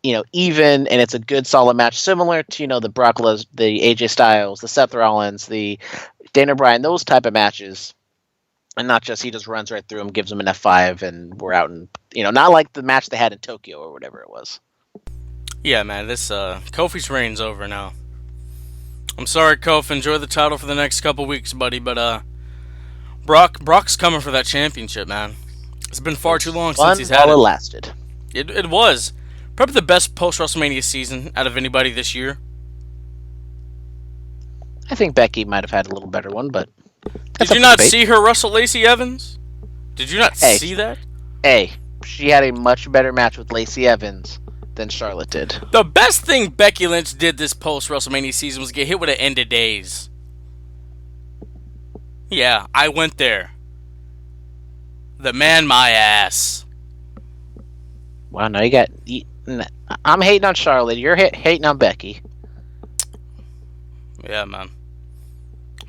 even, and it's a good solid match, similar to the Brock Lesnar, the AJ Styles, the Seth Rollins, the Dana Bryan, those type of matches. And not just he just runs right through him, gives him an F5, and we're out. And not like the match they had in Tokyo or whatever it was. Yeah, man, this Kofi's reign's over now. I'm sorry, Kofi. Enjoy the title for the next couple weeks, buddy. But Brock's coming for that championship, man. It's been far too long since he's had it. While it lasted. It was probably the best post WrestleMania season out of anybody this year. I think Becky might have had a little better one, but. Did you not see her wrestle Lacey Evans? Did you not see that? Hey, she had a much better match with Lacey Evans than Charlotte did. The best thing Becky Lynch did this post-WrestleMania season was get hit with an end of days. Yeah, I went there. The man my ass. Wow, now I'm hating on Charlotte. You're hating on Becky. Yeah, man.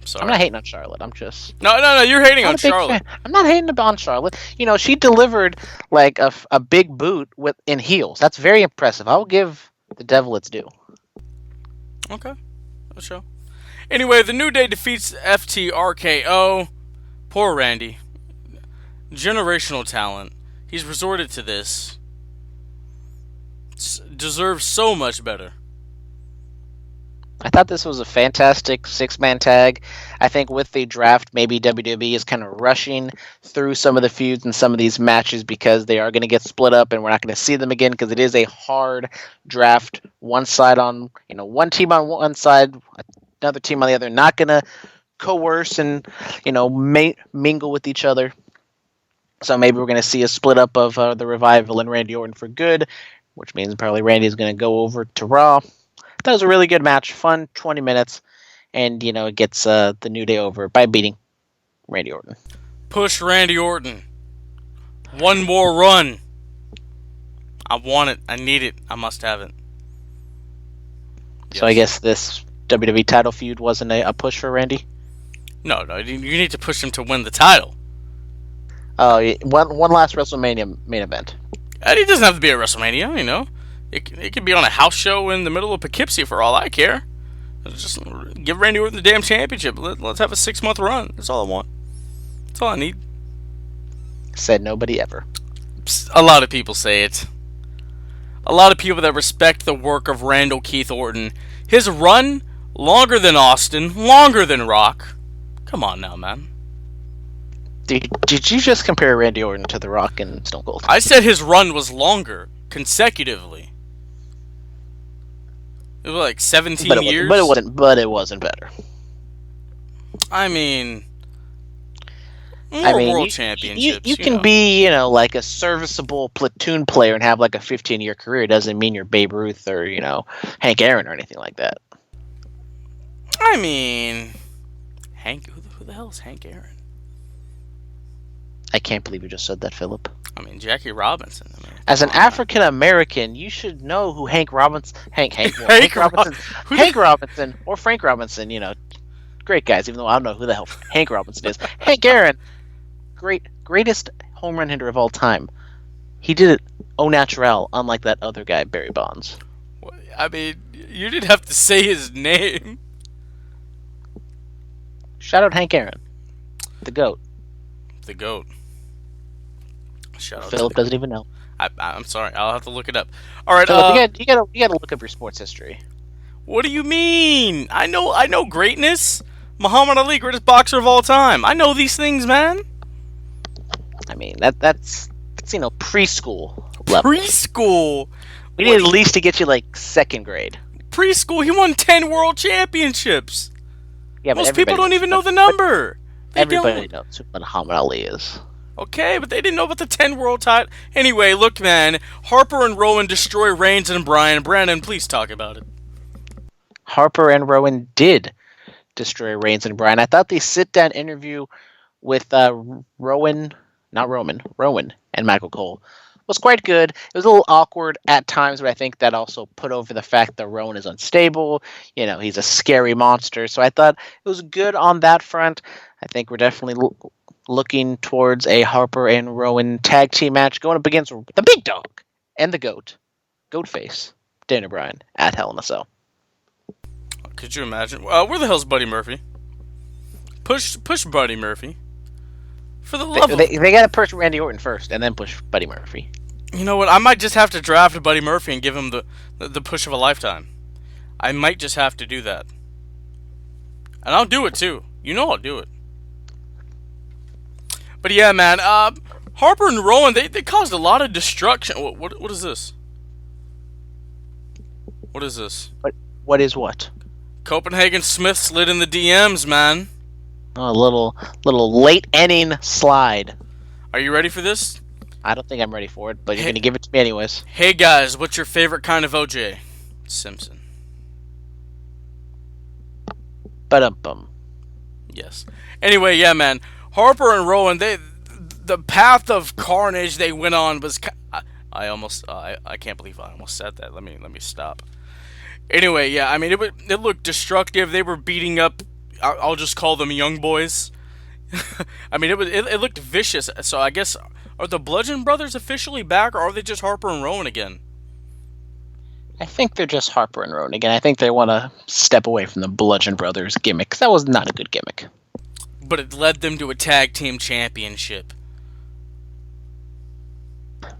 Sorry. I'm not hating on Charlotte. I'm just no. You're hating on Charlotte. I'm not hating on Charlotte. She delivered like a big boot in heels. That's very impressive. I'll give the devil its due. Okay, let's show. Anyway, the New Day defeats FTRKO. Poor Randy. Generational talent. He's resorted to this. Deserves so much better. I thought this was a fantastic six-man tag. I think with the draft, maybe WWE is kind of rushing through some of the feuds and some of these matches because they are going to get split up and we're not going to see them again because it is a hard draft. One team on one side, another team on the other, not going to coerce and, mingle with each other. So maybe we're going to see a split up of the Revival and Randy Orton for good, which means probably Randy's going to go over to Raw. That was a really good match. Fun 20 minutes. And, it gets the New Day over by beating Randy Orton. Push Randy Orton. One more run. I want it. I need it. I must have it. So I guess this WWE title feud wasn't a push for Randy? No. You need to push him to win the title. Oh, one last WrestleMania main event. And he doesn't have to be at WrestleMania, It could be on a house show in the middle of Poughkeepsie for all I care. Just give Randy Orton the damn championship. Let's have a 6-month run. That's all I want. That's all I need. Said nobody ever. A lot of people say it. A lot of people that respect the work of Randall Keith Orton. His run, longer than Austin, longer than Rock. Come on now, man. Did you just compare Randy Orton to The Rock and Stone Cold? I said his run was longer, consecutively. It was like 17 years. But it wasn't better. I mean, world championships. You can be, like a serviceable platoon player and have like a 15-year career. It doesn't mean you're Babe Ruth or, Hank Aaron or anything like that. I mean, who the hell is Hank Aaron? I can't believe you just said that, Philip. I mean, Jackie Robinson. As an African American, you should know who Hank Robinson or Frank Robinson. Great guys. Even though I don't know who the hell Hank Robinson is. Hank Aaron, greatest home run hitter of all time. He did it au naturel, unlike that other guy, Barry Bonds. I mean, you didn't have to say his name. Shout out Hank Aaron, the GOAT. The GOAT. Shout out Philip to doesn't even know. I'm sorry. I'll have to look it up. All right. Philip, you gotta look up your sports history. What do you mean? I know greatness. Muhammad Ali, greatest boxer of all time. I know these things, man. I mean, that's preschool level. Preschool. We need at least to get you like second grade. Preschool. He won 10 world championships. Yeah, but Most people don't even know the number. Everybody knows who Muhammad Ali is. Okay, but they didn't know about the 10 world title. Anyway, look, man. Harper and Rowan destroy Reigns and Bryan. Brandon, please talk about it. Harper and Rowan did destroy Reigns and Bryan. I thought the sit-down interview with Rowan and Michael Cole was quite good. It was a little awkward at times, but I think that also put over the fact that Rowan is unstable. You know, he's a scary monster. So I thought it was good on that front. I think we're definitely looking towards a Harper and Rowan tag team match going up against the big dog and the GOAT, Goatface, Daniel Bryan at Hell in a Cell. Could you imagine? Where the hell's Buddy Murphy? Push Buddy Murphy. For the love of... They got to push Randy Orton first and then push Buddy Murphy. You know what? I might just have to draft Buddy Murphy and give him the push of a lifetime. I might just have to do that. And I'll do it too. You know I'll do it. But yeah, man. Harper and Rowan, they caused a lot of destruction. What is this? What is this? What is what? Copenhagen Smith slid in the DMs, man. Oh, a little late inning slide. Are you ready for this? I don't think I'm ready for it, but you're going to give it to me anyways. Hey guys, what's your favorite kind of OJ? Simpson. Ba-dum-bum. Yes. Anyway, yeah, man. Harper and Rowan, the path of carnage they went on was... I can't believe I almost said that. Let me stop. Anyway, yeah, I mean, it looked destructive. They were beating up, I'll just call them young boys. I mean, it looked vicious. So I guess, are the Bludgeon Brothers officially back, or are they just Harper and Rowan again? I think they're just Harper and Rowan again. I think they want to step away from the Bludgeon Brothers gimmick, because that was not a good gimmick. But it led them to a tag team championship.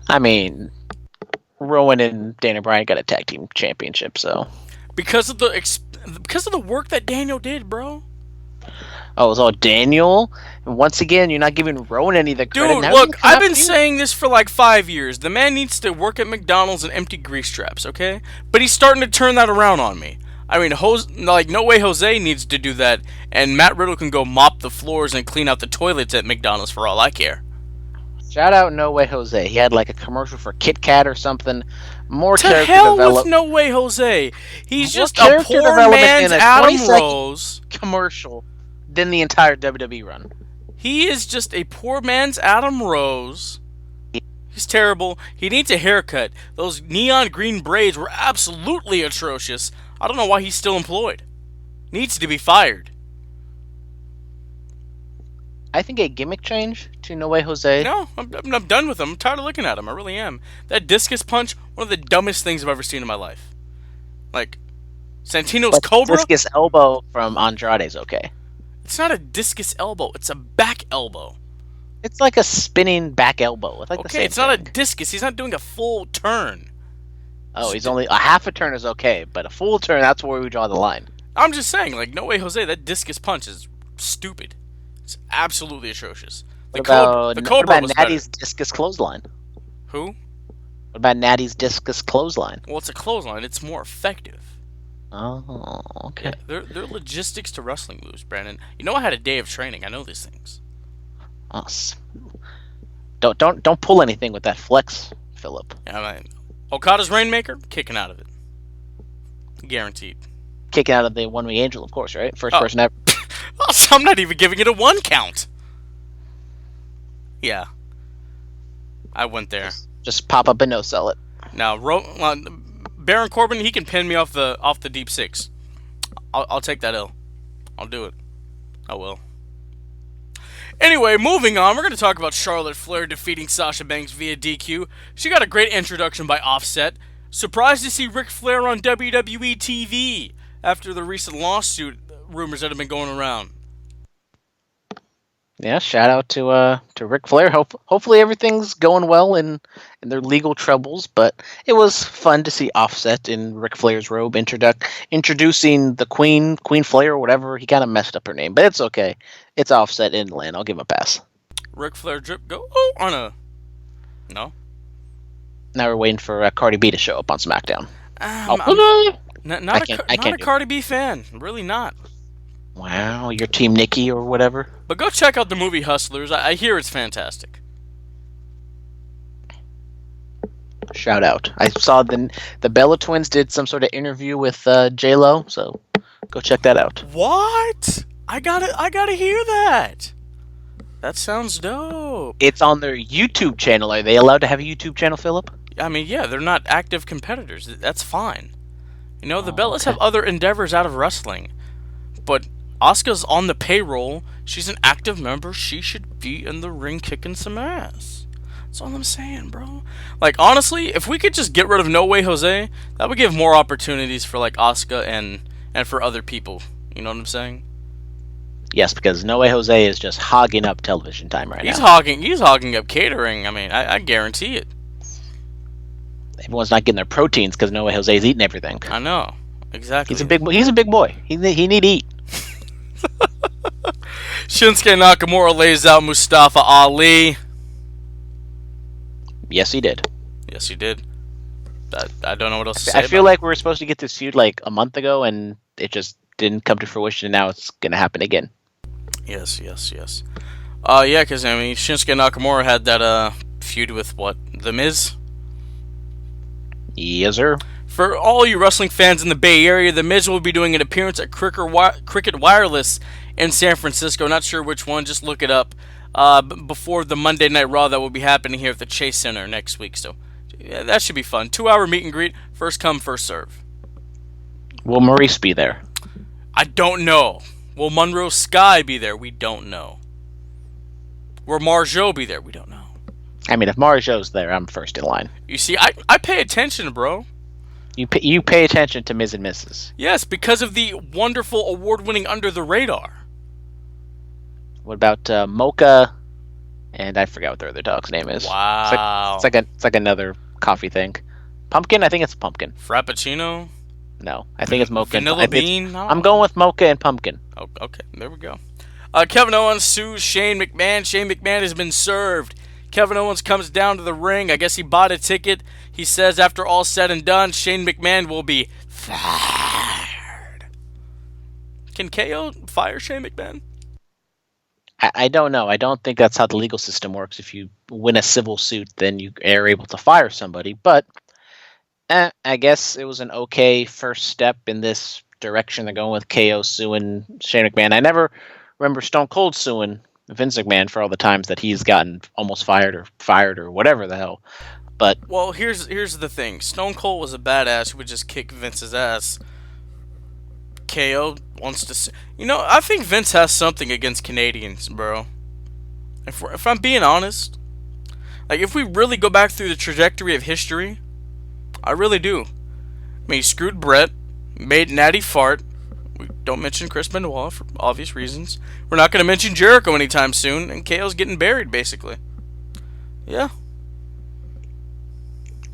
I mean, Rowan and Daniel Bryan got a tag team championship, so... Because of the work that Daniel did, bro. Oh, it was all Daniel? And once again, you're not giving Rowan any of the credit. Dude, look, I've been saying this for like 5 years. The man needs to work at McDonald's and empty grease traps, okay? But he's starting to turn that around on me. I mean, No Way Jose needs to do that, and Matt Riddle can go mop the floors and clean out the toilets at McDonald's for all I care. Shout out No Way Jose. He had like a commercial for Kit Kat or something. More to character hell development. with No Way Jose. He's More just a poor man's in a Adam 20-second Rose. commercial than the entire WWE run. He is just a poor man's Adam Rose. He's terrible. He needs a haircut. Those neon green braids were absolutely atrocious. I don't know why he's still employed. Needs to be fired. I think a gimmick change to No Way Jose. No, I'm done with him. I'm tired of looking at him. I really am. That discus punch, one of the dumbest things I've ever seen in my life. Like, Santino's But Cobra? discus elbow from Andrade's okay. It's not a discus elbow. It's a back elbow. It's like a spinning back elbow. It's like the Okay, same it's not a thing. discus. He's not doing a full turn. Oh, he's only a half a turn is okay, but a full turn, that's where we draw the line. I'm just saying, like, No Way Jose, that discus punch is stupid. It's absolutely atrocious. What about Cobra was Natty's better. discus clothesline? Who? What about Natty's discus clothesline? Well, it's a clothesline. It's more effective. Oh, okay. Yeah, they're logistics to wrestling moves, Brandon. You know I had a day of training. I know these things. Oh, don't pull anything with that flex, Philip. Yeah, I mean, Okada's Rainmaker, kicking out of it. Guaranteed. Kicking out of the One Wing Angel, of course, right? First person ever. Oh, so I'm not even giving it a 1 count. Yeah. I went there. Just pop up and no sell it. Now, Baron Corbin, he can pin me off the deep six. I'll take that L. I'll do it. I will. Anyway, moving on, we're going to talk about Charlotte Flair defeating Sasha Banks via DQ. She got a great introduction by Offset. Surprised to see Ric Flair on WWE TV after the recent lawsuit rumors that have been going around. Yeah, shout out to Ric Flair. Hopefully everything's going well in their legal troubles. But it was fun to see Offset in Ric Flair's robe introducing the Queen Flair or whatever. He kind of messed up her name, but it's okay. It's Offset in the land. I'll give him a pass. Ric Flair drip go on a no. Now we're waiting for Cardi B to show up on SmackDown. I'm not a Cardi B fan, really not. Wow, you're Team Nikki or whatever. But go check out the movie Hustlers. I hear it's fantastic. Shout out. I saw the Bella Twins did some sort of interview with J-Lo, so go check that out. What? I gotta hear that. That sounds dope. It's on their YouTube channel. Are they allowed to have a YouTube channel, Philip? I mean, yeah, they're not active competitors. That's fine. You know, the Bellas have other endeavors out of wrestling. But Asuka's on the payroll. She's an active member. She should be in the ring kicking some ass. That's all I'm saying, bro. Like, honestly, if we could just get rid of No Way Jose, that would give more opportunities for, like, Asuka and for other people. You know what I'm saying? Yes, because No Way Jose is just hogging up television time right He's now. He's hogging up catering. I mean, I guarantee it. Everyone's not getting their proteins because No Way Jose's eating everything. I know. Exactly. He's a big boy. He need to eat. Shinsuke Nakamura lays out Mustafa Ali. Yes, he did. Yes, he did. I don't know what else to say. I feel like we were supposed to get this feud like a month ago, and it just didn't come to fruition, and now it's going to happen again. Yes. Yeah, because, I mean, Shinsuke Nakamura had that feud with, what, The Miz? Yes, sir. For all you wrestling fans in the Bay Area, The Miz will be doing an appearance at Cricket Wireless in San Francisco. Not sure which one, just look it up. Before the Monday Night Raw that will be happening here at the Chase Center next week. So, yeah, that should be fun. 2-hour meet and greet, first come, first serve. Will Maurice be there? I don't know. Will Monroe Sky be there? We don't know. Will Marjo be there? We don't know. I mean, if Marjo's there, I'm first in line. You see, I pay attention, bro. You pay attention to Ms. and Mrs. Yes, because of the wonderful award-winning Under the Radar. What about Mocha? And I forgot what their other dog's name is. Wow. It's like another coffee thing. Pumpkin? I think it's Pumpkin. Frappuccino? No, I think it's Mocha. Vanilla bean? I'm going with Mocha and Pumpkin. Oh, okay, there we go. Kevin Owens sues Shane McMahon. Shane McMahon has been served. Kevin Owens comes down to the ring. I guess he bought a ticket. He says after all said and done, Shane McMahon will be fired. Can KO fire Shane McMahon? I don't know. I don't think that's how the legal system works. If you win a civil suit, then you are able to fire somebody. But I guess it was an okay first step in this direction. They're going with KO suing Shane McMahon. I never remember Stone Cold suing Vince McMahon for all the times that he's gotten almost fired or whatever the hell. But well, here's the thing. Stone Cold was a badass who would just kick Vince's ass. KO wants to, I think Vince has something against Canadians, bro. If I'm being honest, like if we really go back through the trajectory of history, I really do. I mean, he screwed Brett, made Natty fart. We don't mention Chris Benoit for obvious reasons. We're not going to mention Jericho anytime soon, and KO's getting buried, basically. Yeah.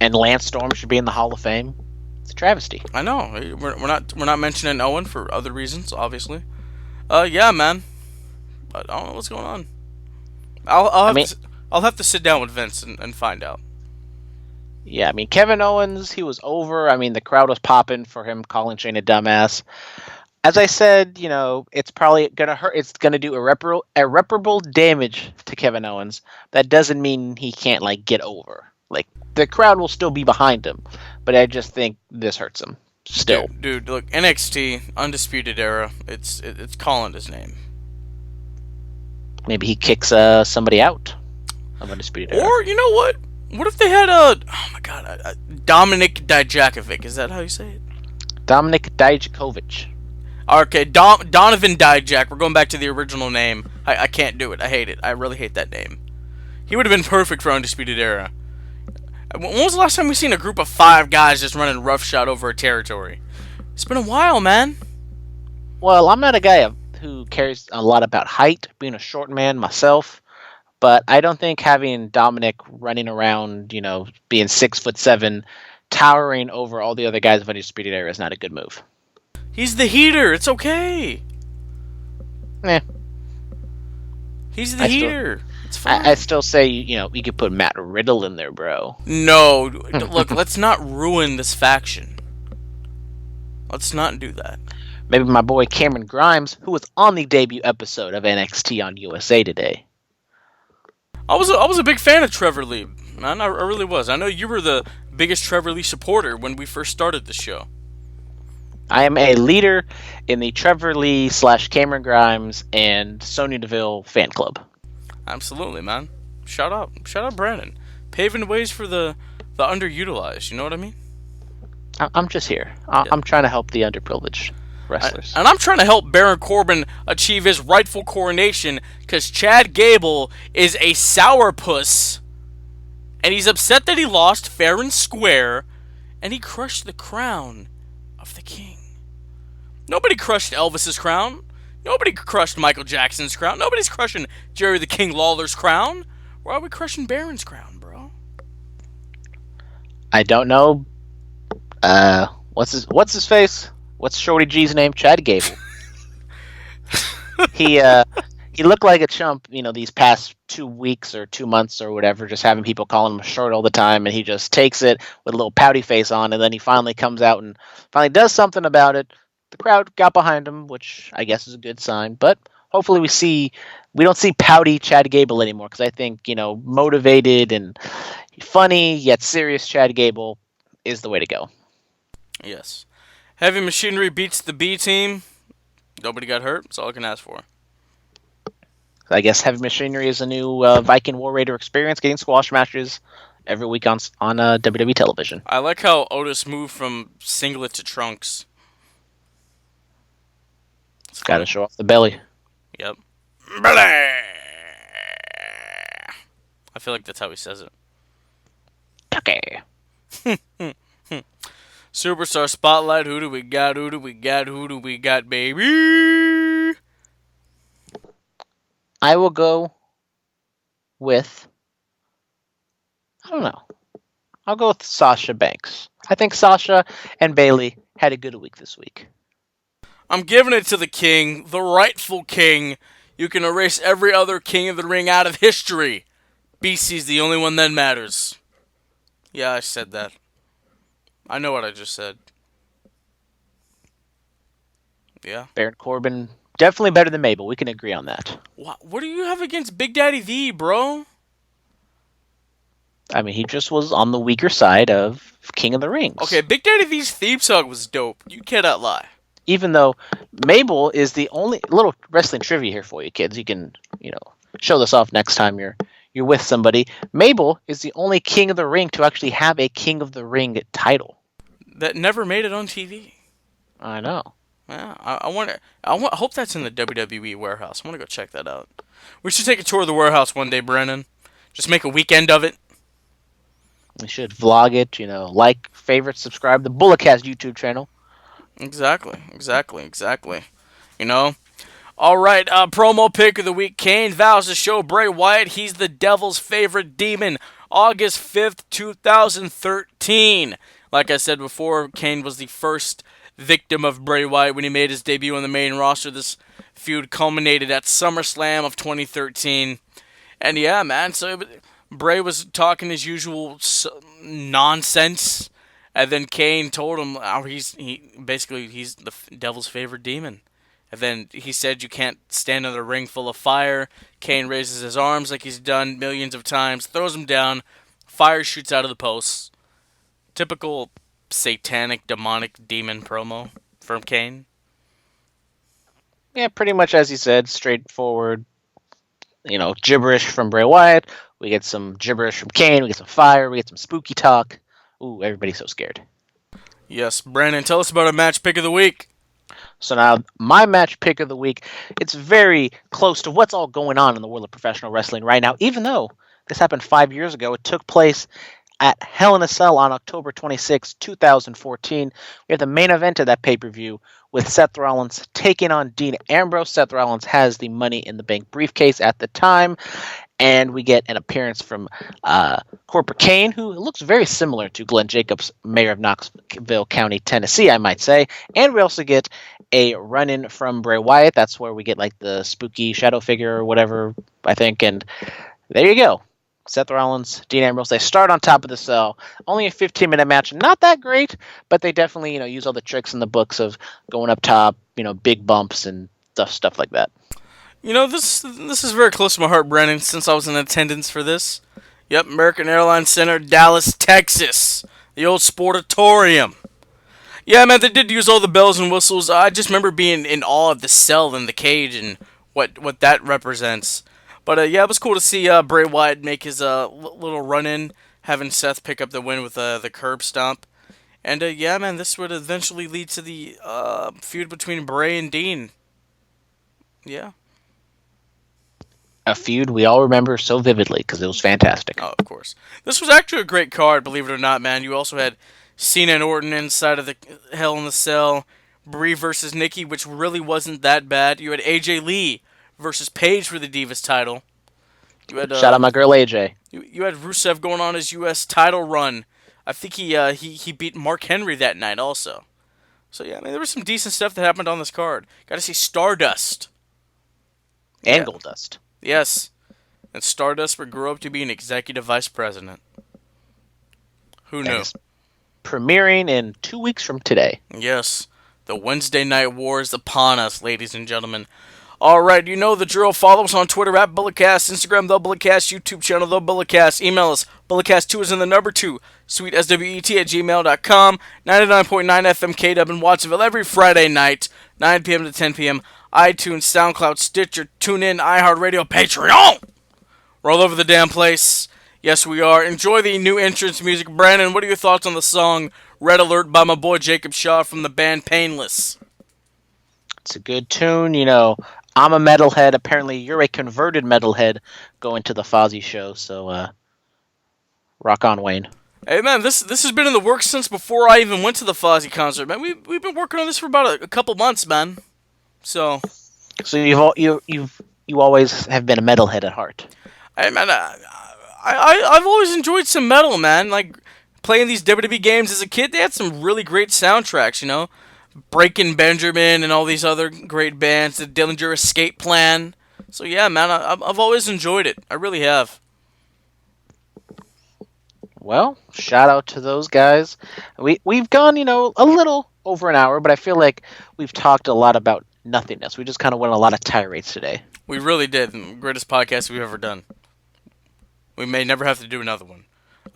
And Lance Storm should be in the Hall of Fame. It's a travesty. I know. We're not mentioning Owen for other reasons, obviously. Yeah, man. I don't know what's going on. I'll have to sit down with Vince and find out. Yeah, I mean, Kevin Owens, he was over. I mean, the crowd was popping for him calling Shane a dumbass. As I said, it's probably going to hurt. It's going to do irreparable damage to Kevin Owens. That doesn't mean he can't, get over. The crowd will still be behind him. But I just think this hurts him. Still. Dude, look, NXT, Undisputed Era, it's calling his name. Maybe he kicks somebody out of Undisputed Era. Or, you know what? What if they had Dominic Dijakovic? Is that how you say it? Dominic Dijakovic. Okay, Donovan Dijak. We're going back to the original name. I can't do it. I hate it. I really hate that name. He would have been perfect for Undisputed Era. When was the last time we seen a group of 5 guys just running roughshod over a territory? It's been a while, man. Well, I'm not a guy who cares a lot about height, being a short man myself, but I don't think having Dominic running around, being 6'7", towering over all the other guys of Undisputed Era is not a good move. He's the heater. It's okay. Eh. He's the heater. It's fine. I still say, you could put Matt Riddle in there, bro. No. Look, let's not ruin this faction. Let's not do that. Maybe my boy Cameron Grimes, who was on the debut episode of NXT on USA Today. I was a big fan of Trevor Lee, man. I really was. I know you were the biggest Trevor Lee supporter when we first started the show. I am a leader in the Trevor Lee / Cameron Grimes and Sonya Deville fan club. Absolutely, man. Shout out Brandon. Paving the ways for the underutilized, you know what I mean? I'm just here. I'm trying to help the underprivileged wrestlers. And I'm trying to help Baron Corbin achieve his rightful coronation because Chad Gable is a sourpuss. And he's upset that he lost fair and square. And he crushed the crown of the king. Nobody crushed Elvis's crown. Nobody crushed Michael Jackson's crown. Nobody's crushing Jerry the King Lawler's crown. Why are we crushing Baron's crown, bro? I don't know. What's his face? What's Shorty G's name? Chad Gable. He looked like a chump, these past 2 weeks or 2 months or whatever, just having people calling him short all the time, and he just takes it with a little pouty face on, and then he finally comes out and finally does something about it. The crowd got behind him, which I guess is a good sign, but hopefully we don't see pouty Chad Gable anymore, because I think, motivated and funny yet serious Chad Gable is the way to go. Yes. Heavy Machinery beats the B team. Nobody got hurt. That's all I can ask for. I guess Heavy Machinery is a new Viking War Raider experience, getting squash matches every week on WWE television. I like how Otis moved from singlet to trunks. Got to show off the belly. Yep. I feel like that's how he says it. Okay. Superstar Spotlight. Who do we got? Who do we got? Who do we got, baby? I will go with... I don't know. I'll go with Sasha Banks. I think Sasha and Bayley had a good week this week. I'm giving it to the king, the rightful king. You can erase every other king of the ring out of history. BC's the only one that matters. Yeah, I said that. I know what I just said. Yeah. Baron Corbin, definitely better than Mabel. We can agree on that. What do you have against Big Daddy V, bro? I mean, he just was on the weaker side of King of the Rings. Okay, Big Daddy V's theme song was dope. You cannot lie. Even though Mabel is the only... little wrestling trivia here for you, kids. You can, show this off next time you're with somebody. Mabel is the only King of the Ring to actually have a King of the Ring title. That never made it on TV. I know. Yeah, I hope that's in the WWE warehouse. I want to go check that out. We should take a tour of the warehouse one day, Brennan. Just make a weekend of it. We should vlog it, like, favorite, subscribe to the Bulletcast YouTube channel. Exactly. All right, promo pick of the week. Kane vows to show Bray Wyatt he's the devil's favorite demon. August 5th, 2013. Like I said before, Kane was the first victim of Bray Wyatt when he made his debut on the main roster. This feud culminated at SummerSlam of 2013. And yeah, man, so Bray was talking his usual nonsense. And then Kane told him he's the devil's favorite demon. And then he said you can't stand in a ring full of fire. Kane raises his arms like he's done millions of times, throws him down, fire shoots out of the posts. Typical satanic, demonic demon promo from Kane. Yeah, pretty much as he said, straightforward, gibberish from Bray Wyatt. We get some gibberish from Kane. We get some fire. We get some spooky talk. Ooh, everybody's so scared. Yes, Brandon, tell us about our match pick of the week. So now, my match pick of the week, it's very close to what's all going on in the world of professional wrestling right now, even though this happened 5 years ago. It took place at Hell in a Cell on October 26, 2014. We have the main event of that pay-per-view with Seth Rollins taking on Dean Ambrose. Seth Rollins has the Money in the Bank briefcase at the time, and we get an appearance from Corbin Kane, who looks very similar to Glenn Jacobs, mayor of Knoxville County, Tennessee, I might say. And we also get a run-in from Bray Wyatt. That's where we get like the spooky shadow figure or whatever, I think. And there you go. Seth Rollins, Dean Ambrose, they start on top of the cell. Only a 15-minute match. Not that great, but they definitely, use all the tricks in the books of going up top, big bumps and stuff like that. This is very close to my heart, Brandon, since I was in attendance for this. Yep, American Airlines Center, Dallas, Texas. The old Sportatorium. Yeah, man, they did use all the bells and whistles. I just remember being in awe of the cell and the cage and what that represents. But yeah, it was cool to see Bray Wyatt make his little run-in, having Seth pick up the win with the curb stomp. And yeah, man, this would eventually lead to the feud between Bray and Dean. Yeah. A feud we all remember so vividly because it was fantastic. Oh, of course. This was actually a great card, believe it or not, man. You also had Cena and Orton inside of the Hell in the Cell, Brie versus Nikki, which really wasn't that bad. You had AJ Lee versus Paige for the Divas title. You had, shout out my girl AJ. You had Rusev going on his U.S. title run. I think he beat Mark Henry that night also. So yeah, I mean there was some decent stuff that happened on this card. Got to see Stardust and Goldust. Yes, and Stardust would grow up to be an executive vice president. Who knew? Premiering in 2 weeks from today. Yes, the Wednesday Night War is upon us, ladies and gentlemen. Alright, you know the drill. Follow us on Twitter at Bulletcast, Instagram The Bulletcast, YouTube channel The Bulletcast, email us Bulletcast2 is in the number 2, sweetswet@gmail.com, 99.9 FM KW in Watsonville every Friday night, 9 p.m. to 10 p.m. iTunes, SoundCloud, Stitcher, TuneIn, iHeartRadio, Patreon. We're all over the damn place. Yes, we are. Enjoy the new entrance music. Brandon, what are your thoughts on the song Red Alert by my boy Jacob Shaw from the band Painless? It's a good tune, I'm a metalhead. Apparently, you're a converted metalhead going to the Fozzy show. So, rock on, Wayne. Hey, man, this has been in the works since before I even went to the Fozzy concert, man. We've been working on this for about a couple months, man. So you always have been a metalhead at heart. Hey, man, I've always enjoyed some metal, man. Like playing these WWE games as a kid, they had some really great soundtracks, Breaking Benjamin and all these other great bands, the Dillinger Escape Plan. So yeah, man, I've always enjoyed it. I really have. Well, shout out to those guys. We've gone, a little over an hour, but I feel like we've talked a lot about nothingness. We just kind of went on a lot of tirades today. We really did. The greatest podcast we've ever done. We may never have to do another one.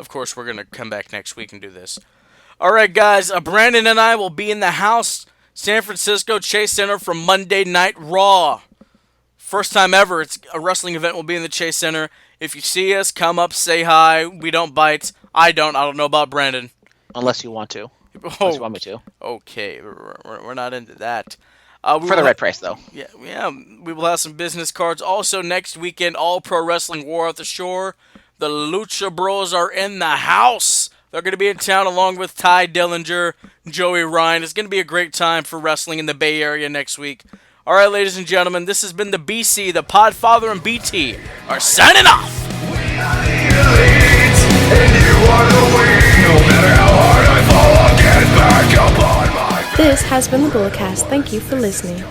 Of course, we're going to come back next week and do this. Alright, guys, Brandon and I will be in the house, San Francisco Chase Center for Monday Night Raw. First time ever, it's a wrestling event will be in the Chase Center. If you see us, come up, say hi. We don't bite. I don't know about Brandon. Unless you want to. Unless you want me to. Okay, we're not into that. For the right price, though. Yeah, we will have some business cards. Also, next weekend, All Pro Wrestling War at the Shore. The Lucha Bros are in the house. They're going to be in town along with Ty Dillinger, Joey Ryan. It's going to be a great time for wrestling in the Bay Area next week. All right, ladies and gentlemen, this has been the BC, the Podfather, and BT are signing off. We are the elite, and you are the weak. No matter how hard I fall, I'll get back up on my feet. This has been the Bulletcast. Thank you for listening.